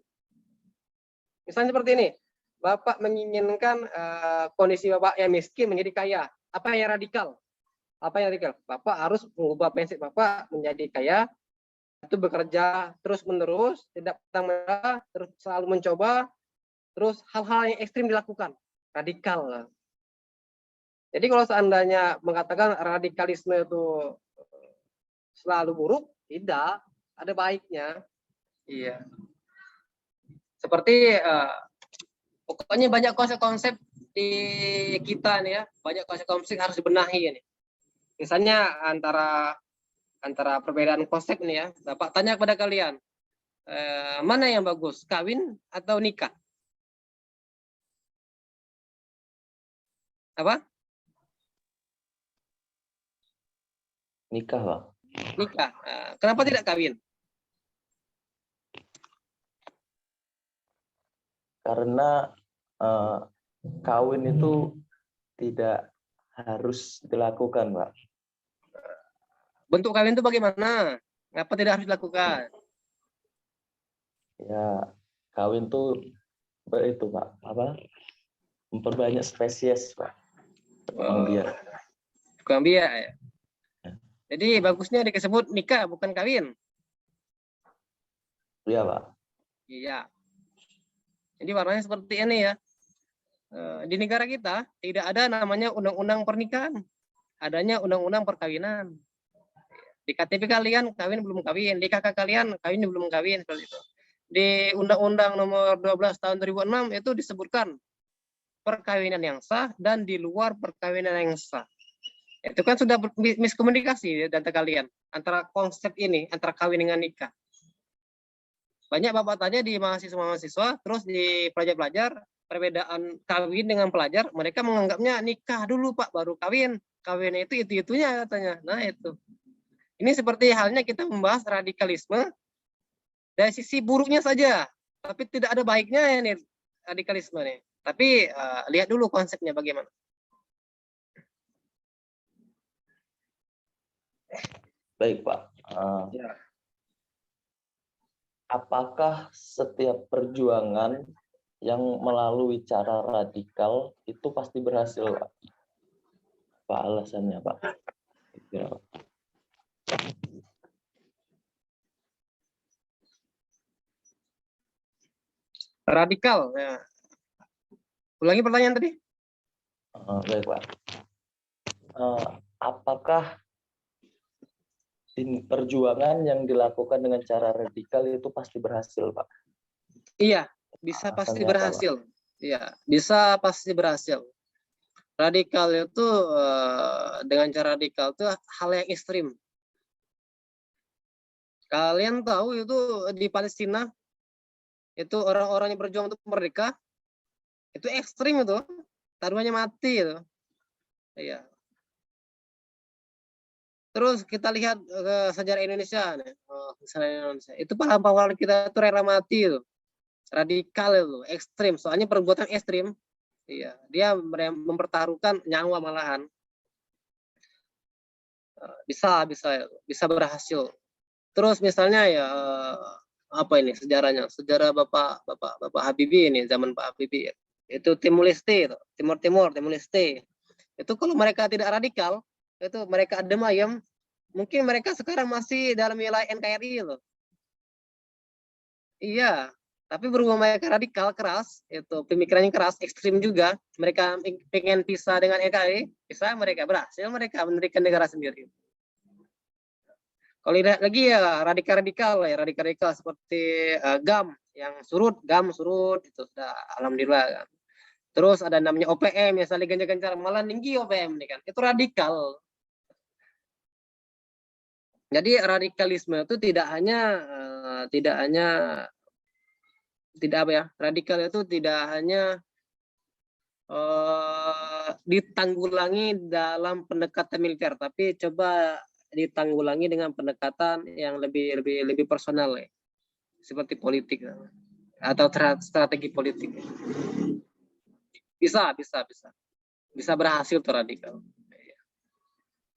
Misalnya seperti ini, Bapak menginginkan kondisi Bapak yang miskin menjadi kaya. Apa yang radikal? Bapak harus mengubah prinsip Bapak menjadi kaya, itu bekerja terus-menerus, tidak pernah menyerah, terus selalu mencoba, terus hal-hal yang ekstrim dilakukan. Radikal. Jadi kalau seandainya mengatakan radikalisme itu selalu buruk, tidak, ada baiknya. Iya. Seperti pokoknya banyak konsep-konsep di kita nih ya, banyak konsep-konsep harus dibenahi nih. Misalnya antara perbedaan konsep nih ya, Bapak tanya kepada kalian, mana yang bagus, kawin atau nikah? Apa? Nikah, Pak. Nikah. Kenapa tidak kawin? Karena kawin itu tidak harus dilakukan, Pak. Bentuk kawin itu bagaimana? Kenapa tidak harus dilakukan? Ya, kawin tuh itu, Pak, apa? Memperbanyak spesies, Pak. Berkembang biak. Berkembang biak ya. Jadi bagusnya disebut nikah bukan kawin. Iya, Pak. Iya. Jadi warnanya seperti ini ya. Di negara kita tidak ada namanya undang-undang pernikahan. adanya undang-undang perkawinan. Di KTP kalian kawin belum kawin, di KK kalian kawin belum kawin, seperti itu. Di Undang-Undang Nomor 12 Tahun 2006 itu disebutkan perkawinan yang sah dan di luar perkawinan yang sah. Itu kan sudah miskomunikasi data kalian antara konsep ini, antara kawin dengan nikah. Banyak bapak tanya di mahasiswa-mahasiswa, terus di pelajar-pelajar, perbedaan kawin dengan pelajar, mereka menganggapnya nikah dulu Pak, baru kawin. Kawin itu-itunya katanya. Nah itu. Ini seperti halnya kita membahas radikalisme dari sisi buruknya saja, tapi tidak ada baiknya ini radikalisme nih. Tapi lihat dulu konsepnya bagaimana. Baik Pak. Ya. Apakah setiap perjuangan yang melalui cara radikal itu pasti berhasil, Pak? Apa alasannya, Pak? Ya. Radikal. Ya. Ulangi pertanyaan tadi. Baik, Pak. Apakah perjuangan yang dilakukan dengan cara radikal itu pasti berhasil, Pak? Iya, bisa pasti berhasil. Iya, bisa pasti berhasil. Radikal itu dengan cara radikal itu hal yang ekstrim. Kalian tahu itu di Palestina itu orang-orang yang berjuang untuk merdeka itu ekstrim itu, taruhannya mati itu. Iya. Terus kita lihat sejarah Indonesia, itu pahlawan kita itu rela mati itu, radikal itu, ekstrim. Soalnya perbuatan ekstrim, iya, dia mempertaruhkan nyawa malahan. Bisa berhasil. Terus misalnya ya apa ini sejarahnya? Sejarah Bapak Habibie ini, zaman Pak Habibie ya. Itu Timur Leste, Timur Leste. Itu kalau mereka tidak radikal, itu mereka adem ayem, mungkin mereka sekarang masih dalam wilayah NKRI loh. Iya, tapi berhubung mereka radikal keras, itu pemikirannya keras, ekstrim juga, mereka pengen pisah dengan NKRI, bisa mereka berhasil, mereka mendirikan negara sendiri. Kalau lihat lagi ya radikal seperti GAM yang GAM surut itu sudah alhamdulillah kan. Terus ada namanya OPM yang saling gencar-gencar malah tinggi OPM ini kan. Itu radikal. Jadi radikalisme itu radikal itu tidak hanya ditanggulangi dalam pendekatan militer, tapi coba ditanggulangi dengan pendekatan yang lebih personal ya. Seperti politik atau strategi politik. Bisa berhasil tuh radikal.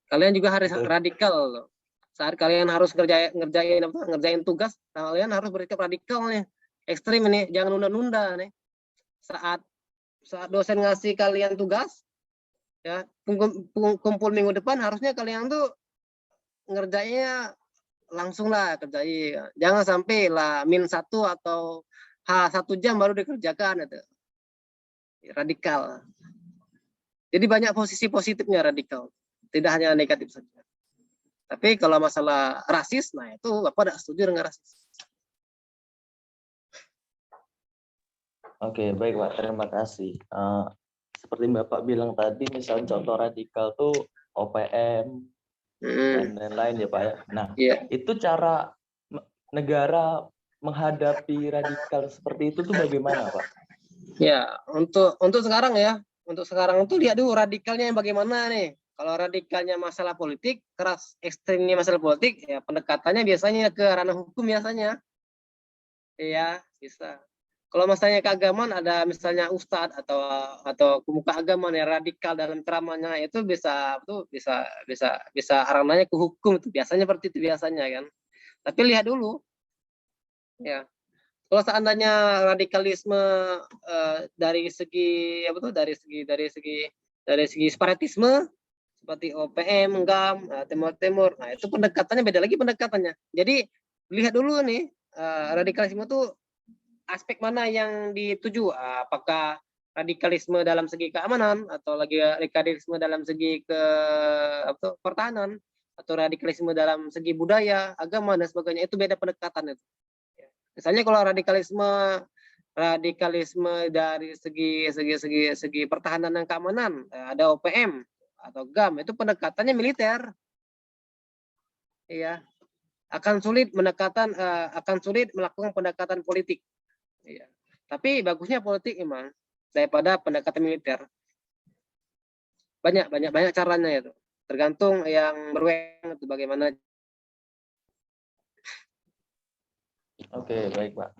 Kalian juga harus radikal loh. Saat kalian harus ngerjain tugas, kalian harus bersikap radikal nih. Ekstrim ini, jangan nunda-nunda nih. Saat dosen ngasih kalian tugas, ya kumpul minggu depan harusnya kalian tuh ngerjainnya langsung lah kerjain. Jangan sampai lah -1 atau H1 jam baru dikerjakan itu. Radikal. Jadi banyak posisi positifnya radikal. Tidak hanya negatif saja. Tapi kalau masalah rasis, nah itu Bapak tidak setuju dengan rasis. Oke, baik Pak. Terima kasih. Seperti Bapak bilang tadi, misalnya contoh radikal tuh OPM, dan lain-lain ya Pak ya. Nah, itu cara negara menghadapi radikal seperti itu tuh bagaimana Pak? Ya, untuk sekarang ya, itu lihat dulu radikalnya yang bagaimana nih. Kalau radikalnya masalah politik, keras ekstrimnya masalah politik, ya pendekatannya biasanya ke ranah hukum biasanya. Iya, bisa. Kalau misalnya keagamaan ada misalnya ustadz atau pemuka agama yang radikal dalam ceramahnya itu bisa ranahnya ke hukum itu biasanya seperti itu biasanya kan. Tapi lihat dulu. Ya. Kalau seandainya radikalisme dari segi separatisme seperti OPM, GAM, Timur, nah itu pendekatannya beda lagi pendekatannya. Jadi lihat dulu nih radikalisme itu aspek mana yang dituju, apakah radikalisme dalam segi keamanan, atau lagi radikalisme dalam segi pertahanan, atau radikalisme dalam segi budaya, agama dan sebagainya, itu beda pendekatan itu. Misalnya kalau radikalisme dari segi pertahanan dan keamanan, ada OPM atau GAM, itu pendekatannya militer. Iya. Akan sulit melakukan pendekatan politik. Iya. Tapi bagusnya politik emang daripada pendekatan militer. Banyak caranya itu. Tergantung yang berwenang itu bagaimana. Oke, baik Pak.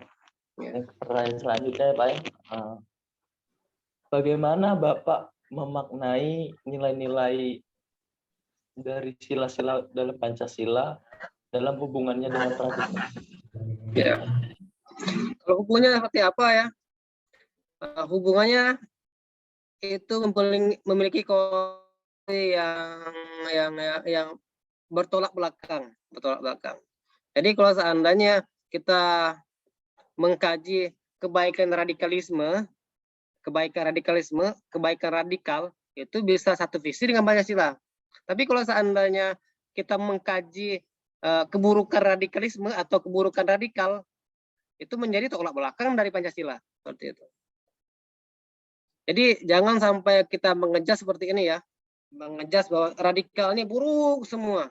Ya. Pertanyaan selanjutnya Pak, bagaimana Bapak memaknai nilai-nilai dari sila-sila dalam Pancasila dalam hubungannya dengan tradisi? Ya. Kalau hubungannya seperti apa ya? Hubungannya itu memiliki yang bertolak belakang. Jadi kalau seandainya kita mengkaji kebaikan radikal, itu bisa satu visi dengan Pancasila. Tapi kalau seandainya kita mengkaji keburukan radikalisme atau keburukan radikal, itu menjadi tolak belakang dari Pancasila. Seperti itu. Jadi jangan sampai kita mengejas seperti ini ya, mengejas bahwa radikal ini buruk semua.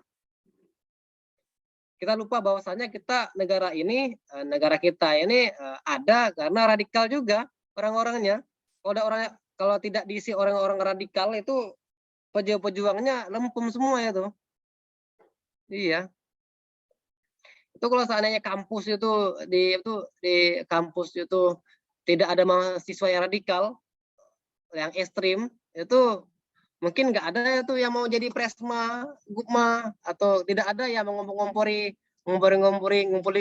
Kita lupa bahwasanya negara kita ini ada karena radikal juga orang-orangnya. Kalau tidak diisi orang-orang radikal itu pejuang-pejuangnya lempem semua itu. Iya. Itu kalau seandainya kampus itu di kampus itu tidak ada mahasiswa yang radikal, yang ekstrim, itu mungkin nggak ada itu yang mau jadi presma, gukma, atau tidak ada yang mau ngumpuli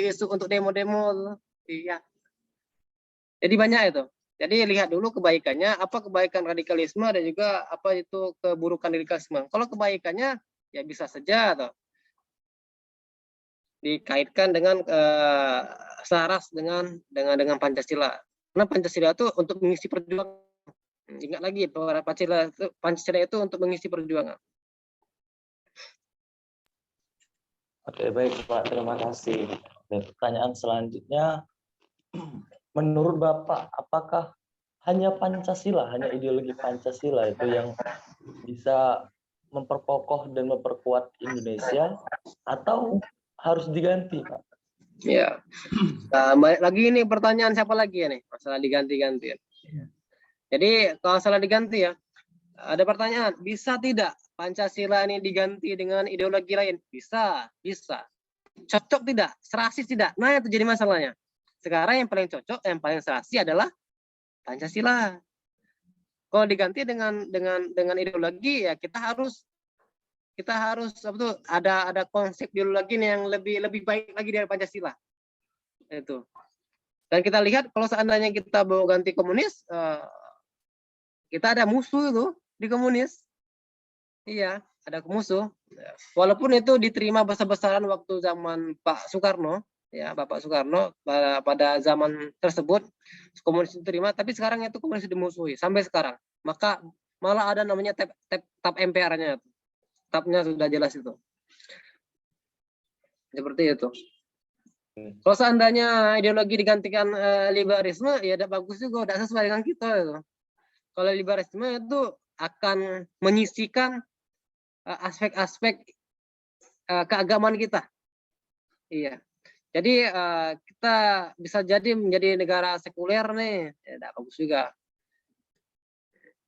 isu untuk demo-demo. Iya. Jadi banyak itu. Jadi lihat dulu kebaikannya, apa kebaikan radikalisme dan juga apa itu keburukan radikalisme. Kalau kebaikannya ya bisa saja atau dikaitkan dengan selaras dengan Pancasila. Karena Pancasila itu untuk mengisi perjuangan. Ingat lagi bahwa Pancasila itu untuk mengisi perjuangan. Oke, baik Pak, terima kasih. Dan pertanyaan selanjutnya, menurut Bapak, apakah hanya Pancasila, hanya ideologi Pancasila itu yang bisa memperkokoh dan memperkuat Indonesia, atau harus diganti, Pak? Ya, lagi ini pertanyaan siapa lagi ya nih, masalah diganti-ganti. Ya. Jadi kalau salah diganti ya, ada pertanyaan, bisa tidak Pancasila ini diganti dengan ideologi lain? Bisa. Cocok tidak? Serasi tidak? Nah itu jadi masalahnya. Sekarang yang paling cocok, yang paling serasi adalah Pancasila. Kalau diganti dengan ideologi ya kita harus ada konsep ideologi yang lebih baik lagi dari Pancasila. Itu. Dan kita lihat kalau seandainya kita mau ganti komunis, kita ada musuh itu di komunis. Iya, ada musuh. Walaupun itu diterima besar-besaran waktu zaman Pak Soekarno, ya Bapak Soekarno pada zaman tersebut komunis diterima, tapi sekarang itu komunis dimusuhi sampai sekarang. Maka malah ada namanya tab MPR-nya. Tabnya sudah jelas itu. Seperti itu. Kalau seandainya ideologi digantikan liberalisme, ya tidak bagus juga, tidak sesuai dengan kita itu. Kalau liberalisme itu akan menyisikan aspek-aspek keagamaan kita. Iya. Jadi kita bisa jadi menjadi negara sekuler nih, ya, tidak bagus juga.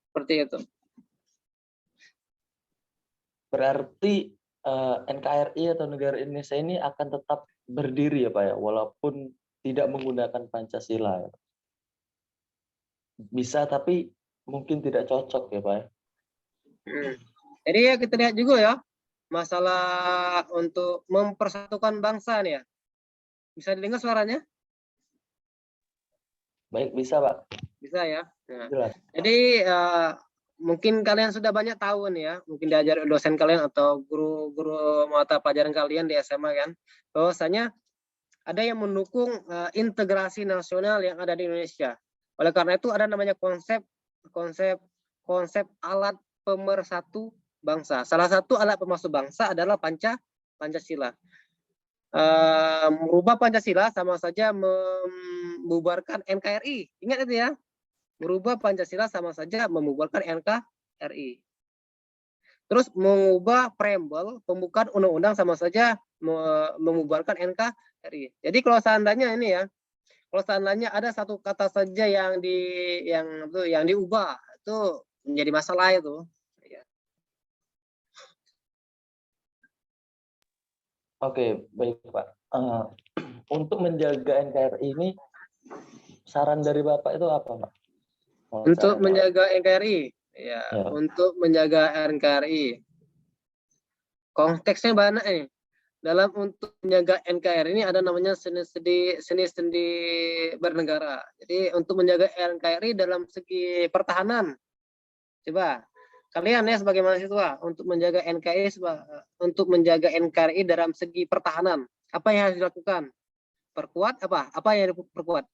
Seperti itu. Berarti NKRI atau negara Indonesia ini akan tetap berdiri ya Pak ya, walaupun tidak menggunakan Pancasila. Ya. Bisa tapi mungkin tidak cocok ya Pak ya. Jadi ya kita lihat juga ya, masalah untuk mempersatukan bangsa nih ya. Bisa didengar suaranya? Baik, bisa Pak. Bisa ya. Nah, jelas. jadi mungkin kalian sudah banyak tahu nih ya, mungkin diajar dosen kalian atau guru-guru mata pelajaran kalian di SMA kan, bahwasanya ada yang mendukung integrasi nasional yang ada di Indonesia. Oleh karena itu ada namanya konsep konsep alat pemersatu bangsa. Salah satu alat pemersatu bangsa adalah Pancasila. Merubah Pancasila sama saja membubarkan NKRI. Ingat itu ya. Merubah Pancasila sama saja membubarkan NKRI. Terus mengubah preambel pembukaan undang-undang sama saja membubarkan NKRI. Jadi kalau seandainya ini ya, kalau seandainya ada satu kata saja yang diubah, itu menjadi masalah itu. Oke, baik Pak. Untuk menjaga NKRI ini, saran dari Bapak itu apa, Pak? Untuk menjaga NKRI, ya, untuk menjaga NKRI. Konteksnya banyak nih. Dalam untuk menjaga NKRI ini ada namanya seni-seni bernegara. Jadi untuk menjaga NKRI dalam segi pertahanan, coba kalian ya sebagai mahasiswa untuk menjaga NKRI dalam segi pertahanan, apa yang harus dilakukan? Perkuat apa? Apa yang diperkuat?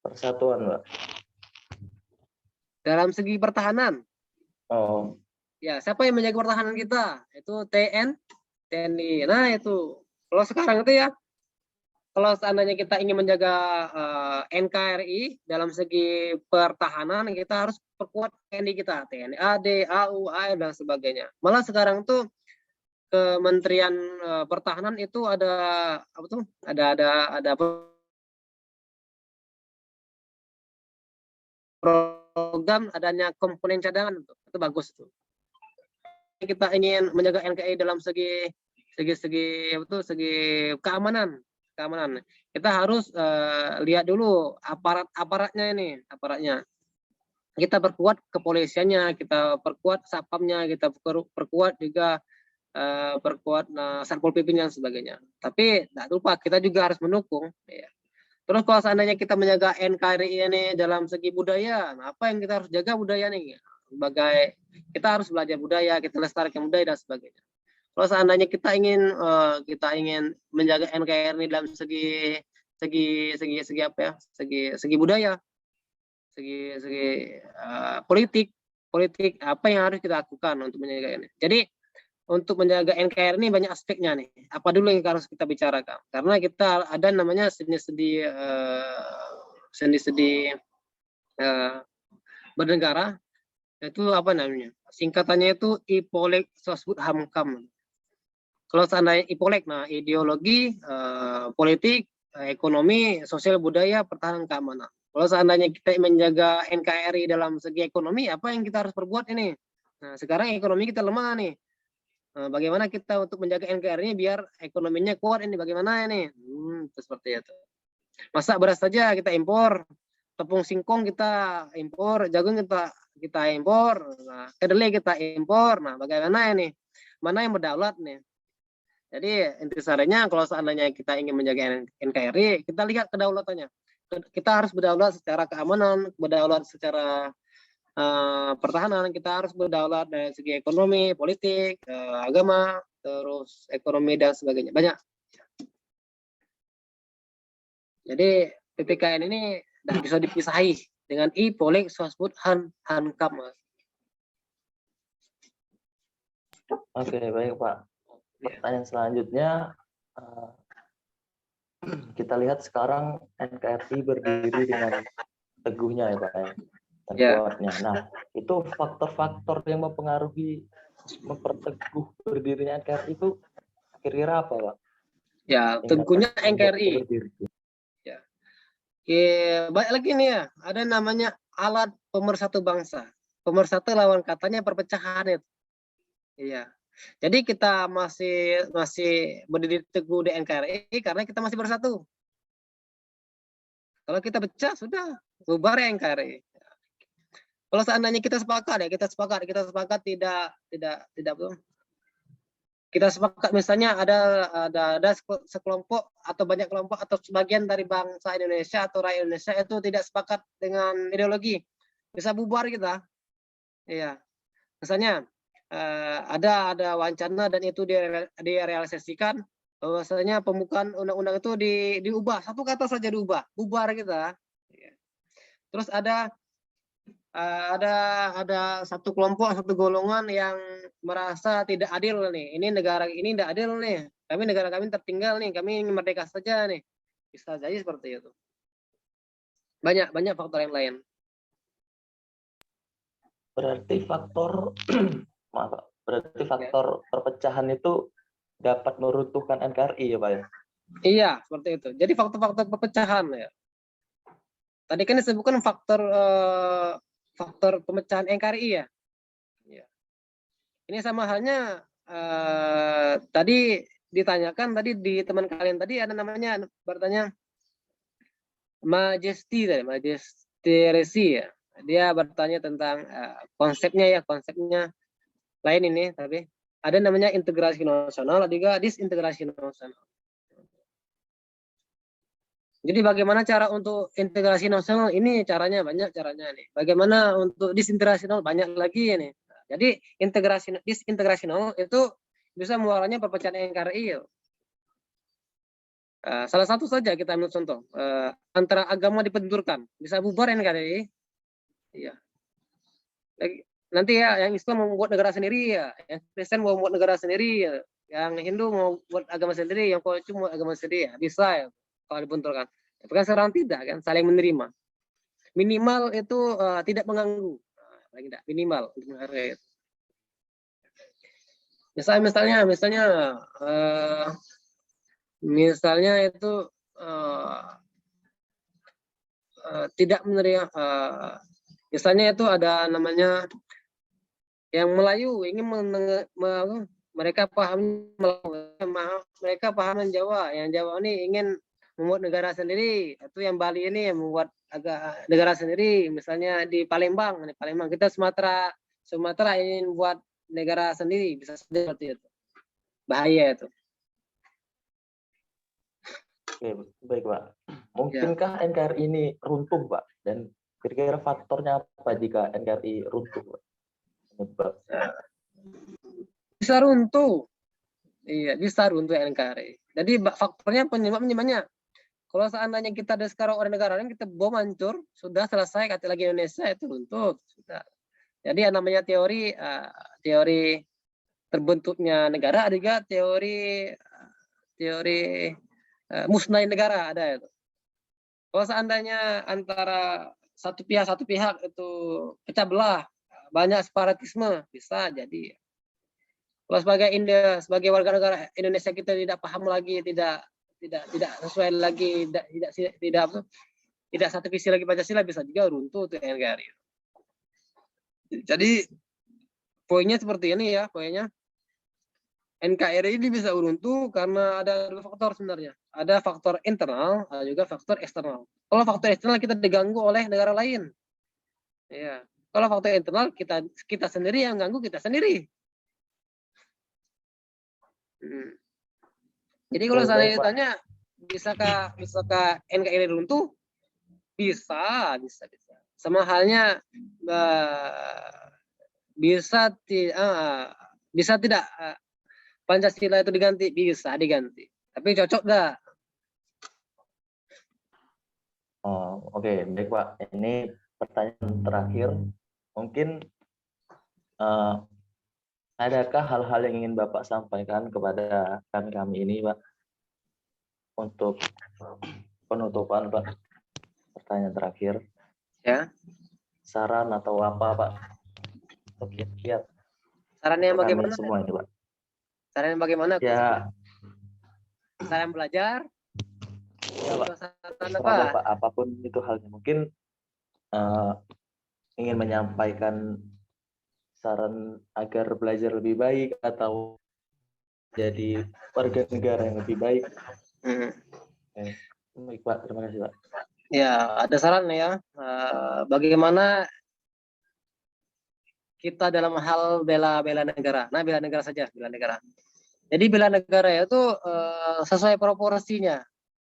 Persatuan, Pak. Dalam segi pertahanan. Oh. Ya, siapa yang menjaga pertahanan kita? Itu TNI. Nah, itu. Kalau sekarang itu ya, kalau seandainya kita ingin menjaga NKRI dalam segi pertahanan, kita harus perkuat TNI kita, TNI AD, AU, AR dan sebagainya. Malah sekarang tuh Kementerian Pertahanan itu ada apa tuh? Ada program adanya komponen cadangan, itu bagus tuh. Kita ingin menjaga NKRI dalam segi keamanan. Kita harus lihat dulu aparatnya. Kita perkuat kepolisiannya, kita perkuat satpamnya, kita perkuat juga Satpol PP dan sebagainya. Tapi tidak lupa kita juga harus mendukung. Ya. Terus kalau seandainya kita menjaga NKRI ini dalam segi budaya, nah apa yang kita harus jaga budaya nih? Sebagai kita harus belajar budaya, kita lestarikan budaya dan sebagainya. Kalau seandainya kita ingin menjaga NKRI dalam segi budaya, politik apa yang harus kita lakukan untuk menjaga ini. Jadi untuk menjaga NKRI ini banyak aspeknya nih. Apa dulu yang harus kita bicarakan? Karena kita ada namanya seni-seni bernegara. Itu apa namanya? Singkatannya itu IPOLEK Sosbud Hamkam. Kalau seandainya IPOLEK, nah ideologi, politik, ekonomi, sosial budaya, pertahanan keamanan. Kalau seandainya kita menjaga NKRI dalam segi ekonomi, apa yang kita harus perbuat ini? Nah, sekarang ekonomi kita lemah nih. Bagaimana kita untuk menjaga NKRI ini biar ekonominya kuat ini? Bagaimana ini? Seperti itu. Masa beras saja kita impor, tepung singkong kita impor, jagung kita impor, nah, kedelai kita impor. Nah, bagaimana ini? Mana yang berdaulat nih? Jadi intisarinya kalau seandainya kita ingin menjaga NKRI, kita lihat kedaulatannya. Kita harus berdaulat secara keamanan, berdaulat secara pertahanan, kita harus berdaulat dari segi ekonomi, politik, agama, terus ekonomi dan sebagainya. Banyak. Jadi PPKN ini tidak bisa dipisahi dengan IPOLEK Sosbud Hamkam. Oke, baik Pak. Pertanyaan selanjutnya, kita lihat sekarang NKRI berdiri dengan teguhnya ya Pak ya, dan kuatnya. Nah, itu faktor-faktor yang memperteguh berdirinya NKRI itu kira-kira apa Pak? Ya, teguhnya NKRI. Ya, baik lagi nih ya, ada namanya alat pemersatu bangsa. Pemersatu lawan katanya perpecahan itu. Iya. Jadi kita masih berdiri teguh di NKRI karena kita masih bersatu. Kalau kita pecah sudah bubar ya NKRI. Kalau seandainya kita sepakat kita sepakat misalnya ada sekelompok atau banyak kelompok atau sebagian dari bangsa Indonesia atau rakyat Indonesia itu tidak sepakat dengan ideologi, bisa bubar kita. Iya. Misalnya ada wacana dan itu direalisasikan bahwasanya pembukaan undang-undang itu diubah, satu kata saja diubah, bubar kita. Terus ada satu kelompok, satu golongan yang merasa tidak adil nih. Ini negara ini tidak adil nih. Kami negara kami tertinggal nih. Kami ingin merdeka saja nih. Bisa jadi seperti itu. Banyak faktor yang lain. Berarti faktor perpecahan itu dapat meruntuhkan NKRI ya Pak ya? Iya, seperti itu. Jadi faktor-faktor perpecahan ya. Tadi kan disebutkan faktor pemecahan NKRI ya. Ini sama halnya tadi ditanyakan tadi di teman kalian tadi ada namanya bertanya Majesteresi ya. Dia bertanya tentang konsepnya lain ini, tapi ada namanya integrasi nasional, ada juga disintegrasi nasional. Jadi bagaimana cara untuk integrasi nasional ini banyak caranya nih. Bagaimana untuk disintegrasi nasional banyak lagi nih. Jadi disintegrasi nasional itu bisa muaranya perpecahan NKRI. Salah satu saja kita ambil contoh, antara agama dibenturkan, bisa bubar NKRI. Iya. Nanti ya yang Islam mau membuat negara sendiri ya, yang Kristen mau membuat negara sendiri ya, yang Hindu mau buat agama sendiri, yang Konghucu mau agama sendiri ya, bisa ya kalau dibenturkan. Tapi kan sekarang tidak kan, saling menerima. Minimal itu tidak mengganggu, paling tidak minimal untuk menghargai. Misalnya itu tidak menerima. Misalnya itu ada namanya yang Melayu ingin mereka paham Jawa, yang Jawa ini ingin membuat negara sendiri, itu yang Bali ini yang membuat negara sendiri, misalnya di Palembang kita Sumatera ingin buat negara sendiri, bisa seperti itu, bahaya itu. Oke, baik Pak. Mungkinkah NKRI ini runtuh Pak? Dan kira-kira faktornya apa jika NKRI runtuh Pak? Bisa runtuh. Iya, bisa runtuh NKRI. Jadi faktornya penyebabnya. Kalau seandainya kita ada sekarang orang negara lain, kita bom hancur, sudah selesai kata lagi Indonesia itu runtuh. Sudah. Jadi yang namanya teori terbentuknya negara, ada juga teori musnahnya negara ada itu. Kalau seandainya antara satu pihak itu pecah belah, banyak separatisme, bisa jadi. Kalau sebagai warga negara Indonesia kita tidak paham lagi, tidak sesuai lagi, tidak satu visi lagi Pancasila, bisa juga runtuh tuh NKRI. Jadi poinnya seperti ini ya, poinnya NKRI ini bisa runtuh karena ada dua faktor sebenarnya. Ada faktor internal, ada juga faktor eksternal. Kalau faktor eksternal kita diganggu oleh negara lain. Ya. Kalau faktor internal kita sendiri yang ganggu kita sendiri. Jadi kalau saya ditanya bisakah NKRI runtuh? Bisa. Sama halnya bisa tidak Pancasila itu diganti, bisa diganti. Tapi cocok nggak? Oh, oke. Baik Pak. Ini pertanyaan terakhir. Mungkin adakah hal-hal yang ingin Bapak sampaikan kepada kami ini Pak? Untuk penutupan Pak. Pertanyaan terakhir. Ya. Saran atau apa Pak? Oke, lihat. Sarannya bagaimana? Semua ini Pak. Saran bagaimana? Ya. Saran belajar. Ya, Pak. Apapun itu halnya. Mungkin ingin menyampaikan saran agar belajar lebih baik atau jadi warga negara yang lebih baik. Baik Pak, terima kasih Pak. Ya, ada saran ya. Bagaimana kita dalam hal bela negara. Nah, bela negara saja, bela negara. Jadi bela negara itu sesuai proporsinya.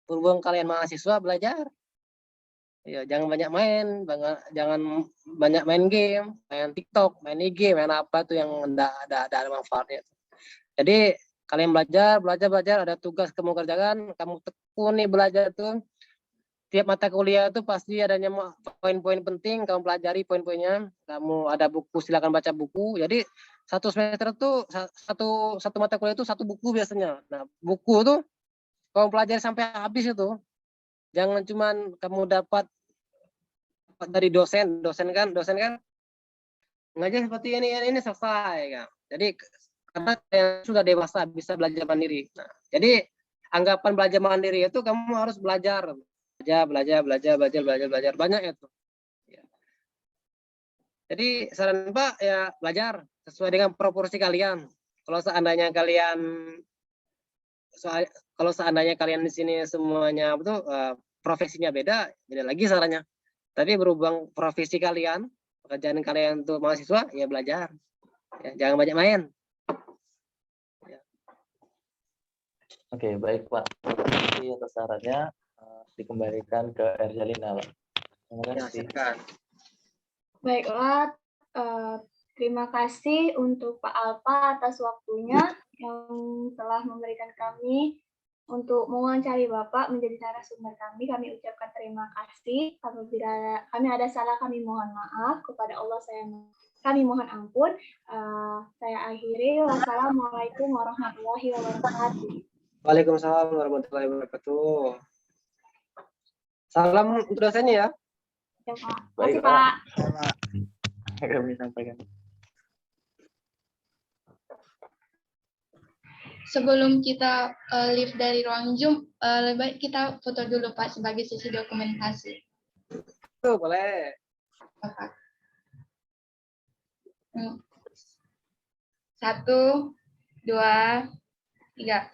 Berhubung kalian mahasiswa belajar, ya jangan banyak main game, main TikTok, main IG, main apa tuh yang enggak ada manfaatnya. Jadi kalian belajar, ada tugas kamu kerjakan, kamu tekuni belajar tuh. setiap mata kuliah itu pasti adanya poin-poin penting, kamu pelajari poin-poinnya. Kamu ada buku, silakan baca buku. Jadi satu semester itu satu mata kuliah itu satu buku biasanya. Nah, buku tuh kamu pelajari sampai habis itu. Jangan cuman kamu dapat dari dosen kan ngajar seperti ini selesai kan. Jadi karena yang sudah dewasa bisa belajar mandiri. Nah, jadi anggapan belajar mandiri itu kamu harus belajar banyak itu. Ya. Jadi saran Pak ya belajar sesuai dengan proporsi kalian. Kalau seandainya kalian di sini semuanya betul profesinya beda lagi sarannya. Tapi berhubung profesi kalian, pekerjaan kalian untuk mahasiswa ya belajar. Ya, jangan banyak main. Ya. Oke, baik Pak. Terima kasih atas sarannya. Dikembalikan ke Erjalina, Pak. Terima kasih. Baiklah, terima kasih untuk Pak Alpa atas waktunya yang telah memberikan kami untuk mewawancari Bapak menjadi narasumber kami. Kami ucapkan terima kasih. Apabila kami ada salah, kami mohon maaf. Kepada Allah kami mohon ampun. Saya akhiri. Wassalamualaikum warahmatullahi wabarakatuh. Waalaikumsalam warahmatullahi wabarakatuh. Salam untuk dosennya ya. Ya, Pak. Baik, Terima kasih, Pak. Pak. Kami sampaikan. Sebelum kita leave dari ruang Zoom, lebih baik kita foto dulu Pak sebagai sesi dokumentasi. Tuh, boleh. Bapak. 1, 2, 3.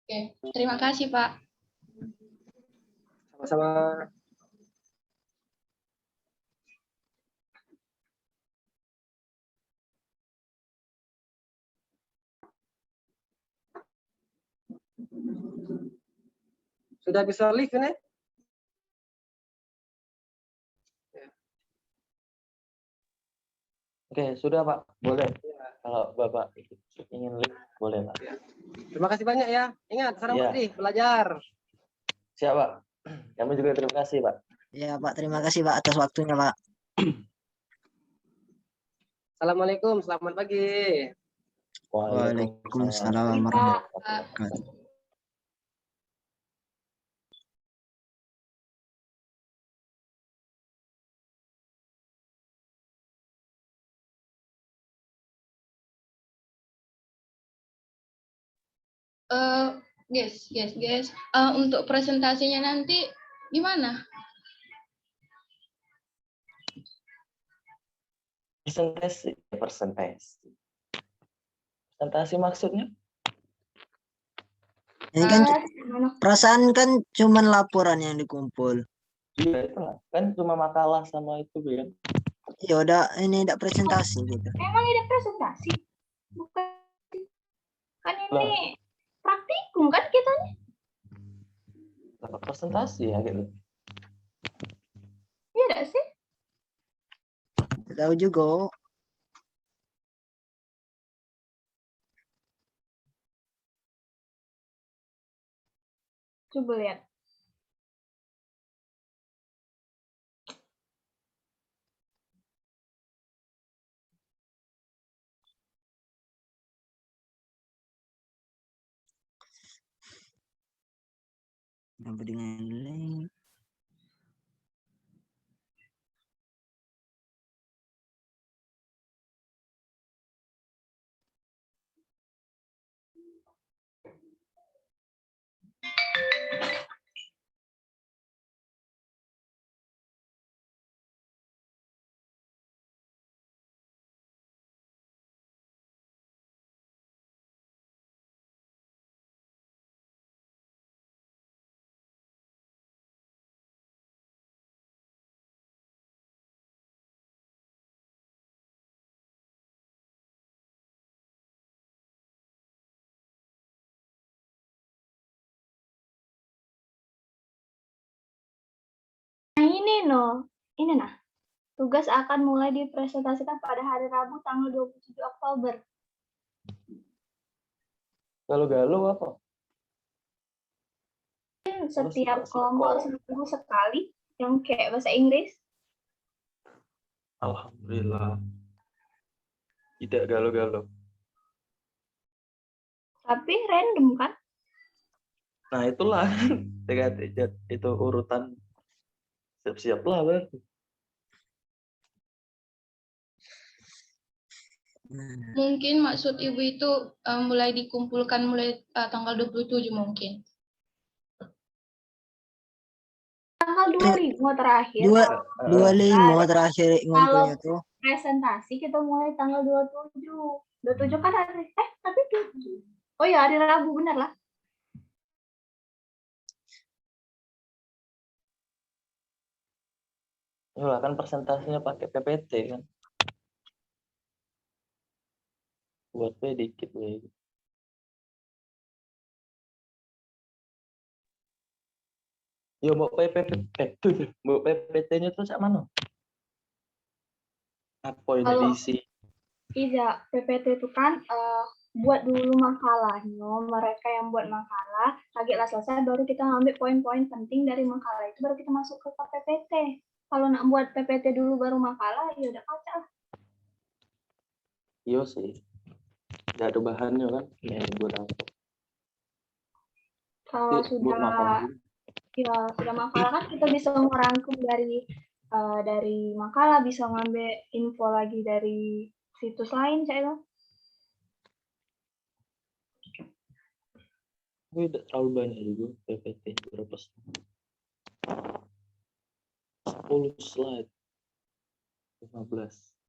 Oke, terima kasih Pak. Sama-sama. Sudah bisa live ini? Oke, sudah Pak. Boleh. Kalau Bapak ingin live, boleh Pak. Terima kasih banyak ya. Ingat, sarang putih, belajar. Siap Pak. Kami juga terima kasih Pak. Ya Pak, terima kasih Pak atas waktunya Pak. Assalamualaikum, selamat pagi. Waalaikumsalam warahmatullahi wabarakatuh. Guys. Untuk presentasinya nanti gimana? Presentasi maksudnya? Ini kan perasaan kan cuman laporan yang dikumpul. Iya, itu lah. Kan cuma makalah sama itu, kan? Ya udah, ini tidak presentasi gitu. Emang ini presentasi? Bukan. Kan ini praktikum kan kita nih? Presentasi ya gitu. Iya enggak sih? Tahu juga. Coba lihat. Sampai dengan link. Ini nah. Tugas akan mulai dipresentasikan pada hari Rabu tanggal 27 Oktober. Galuh-galuh apa? setiap sih kelompok kok. seminggu sekali yang kayak bahasa Inggris. Alhamdulillah. Tidak galau-galau. Tapi random kan? Nah itulah itu urutan siap-siap lah berarti. Mungkin maksud Ibu itu mulai dikumpulkan mulai tanggal 27 mungkin. Tanggal 25 terakhir. 25 terakhir ngumpulnya tuh. Presentasi kita mulai tanggal 27. 27 kan hari tapi 7. Oh ya, hari Rabu benar lah. Ya kan presentasinya pakai PPT kan. Buat dikit ya. Yo mau PPT-nya tuh sak mana? Apa yang Kalau diisi? iya, PPT itu kan buat dulu makalahnya. Mereka yang buat makalah, lagi lah selesai baru kita ngambil poin-poin penting dari makalah itu baru kita masuk ke PPT. Kalau nak buat PPT dulu baru makalah, ya udah kacau lah. Iya sih. Gak ada bahannya kan? Ya buat apa? Kalau Buat makalah. Ya, sudah makalah kan kita bisa merangkum dari makalah, bisa ngambil info lagi dari situs lain, saya. Tidak terlalu banyak juga PPT berapa? 10 slide. 15.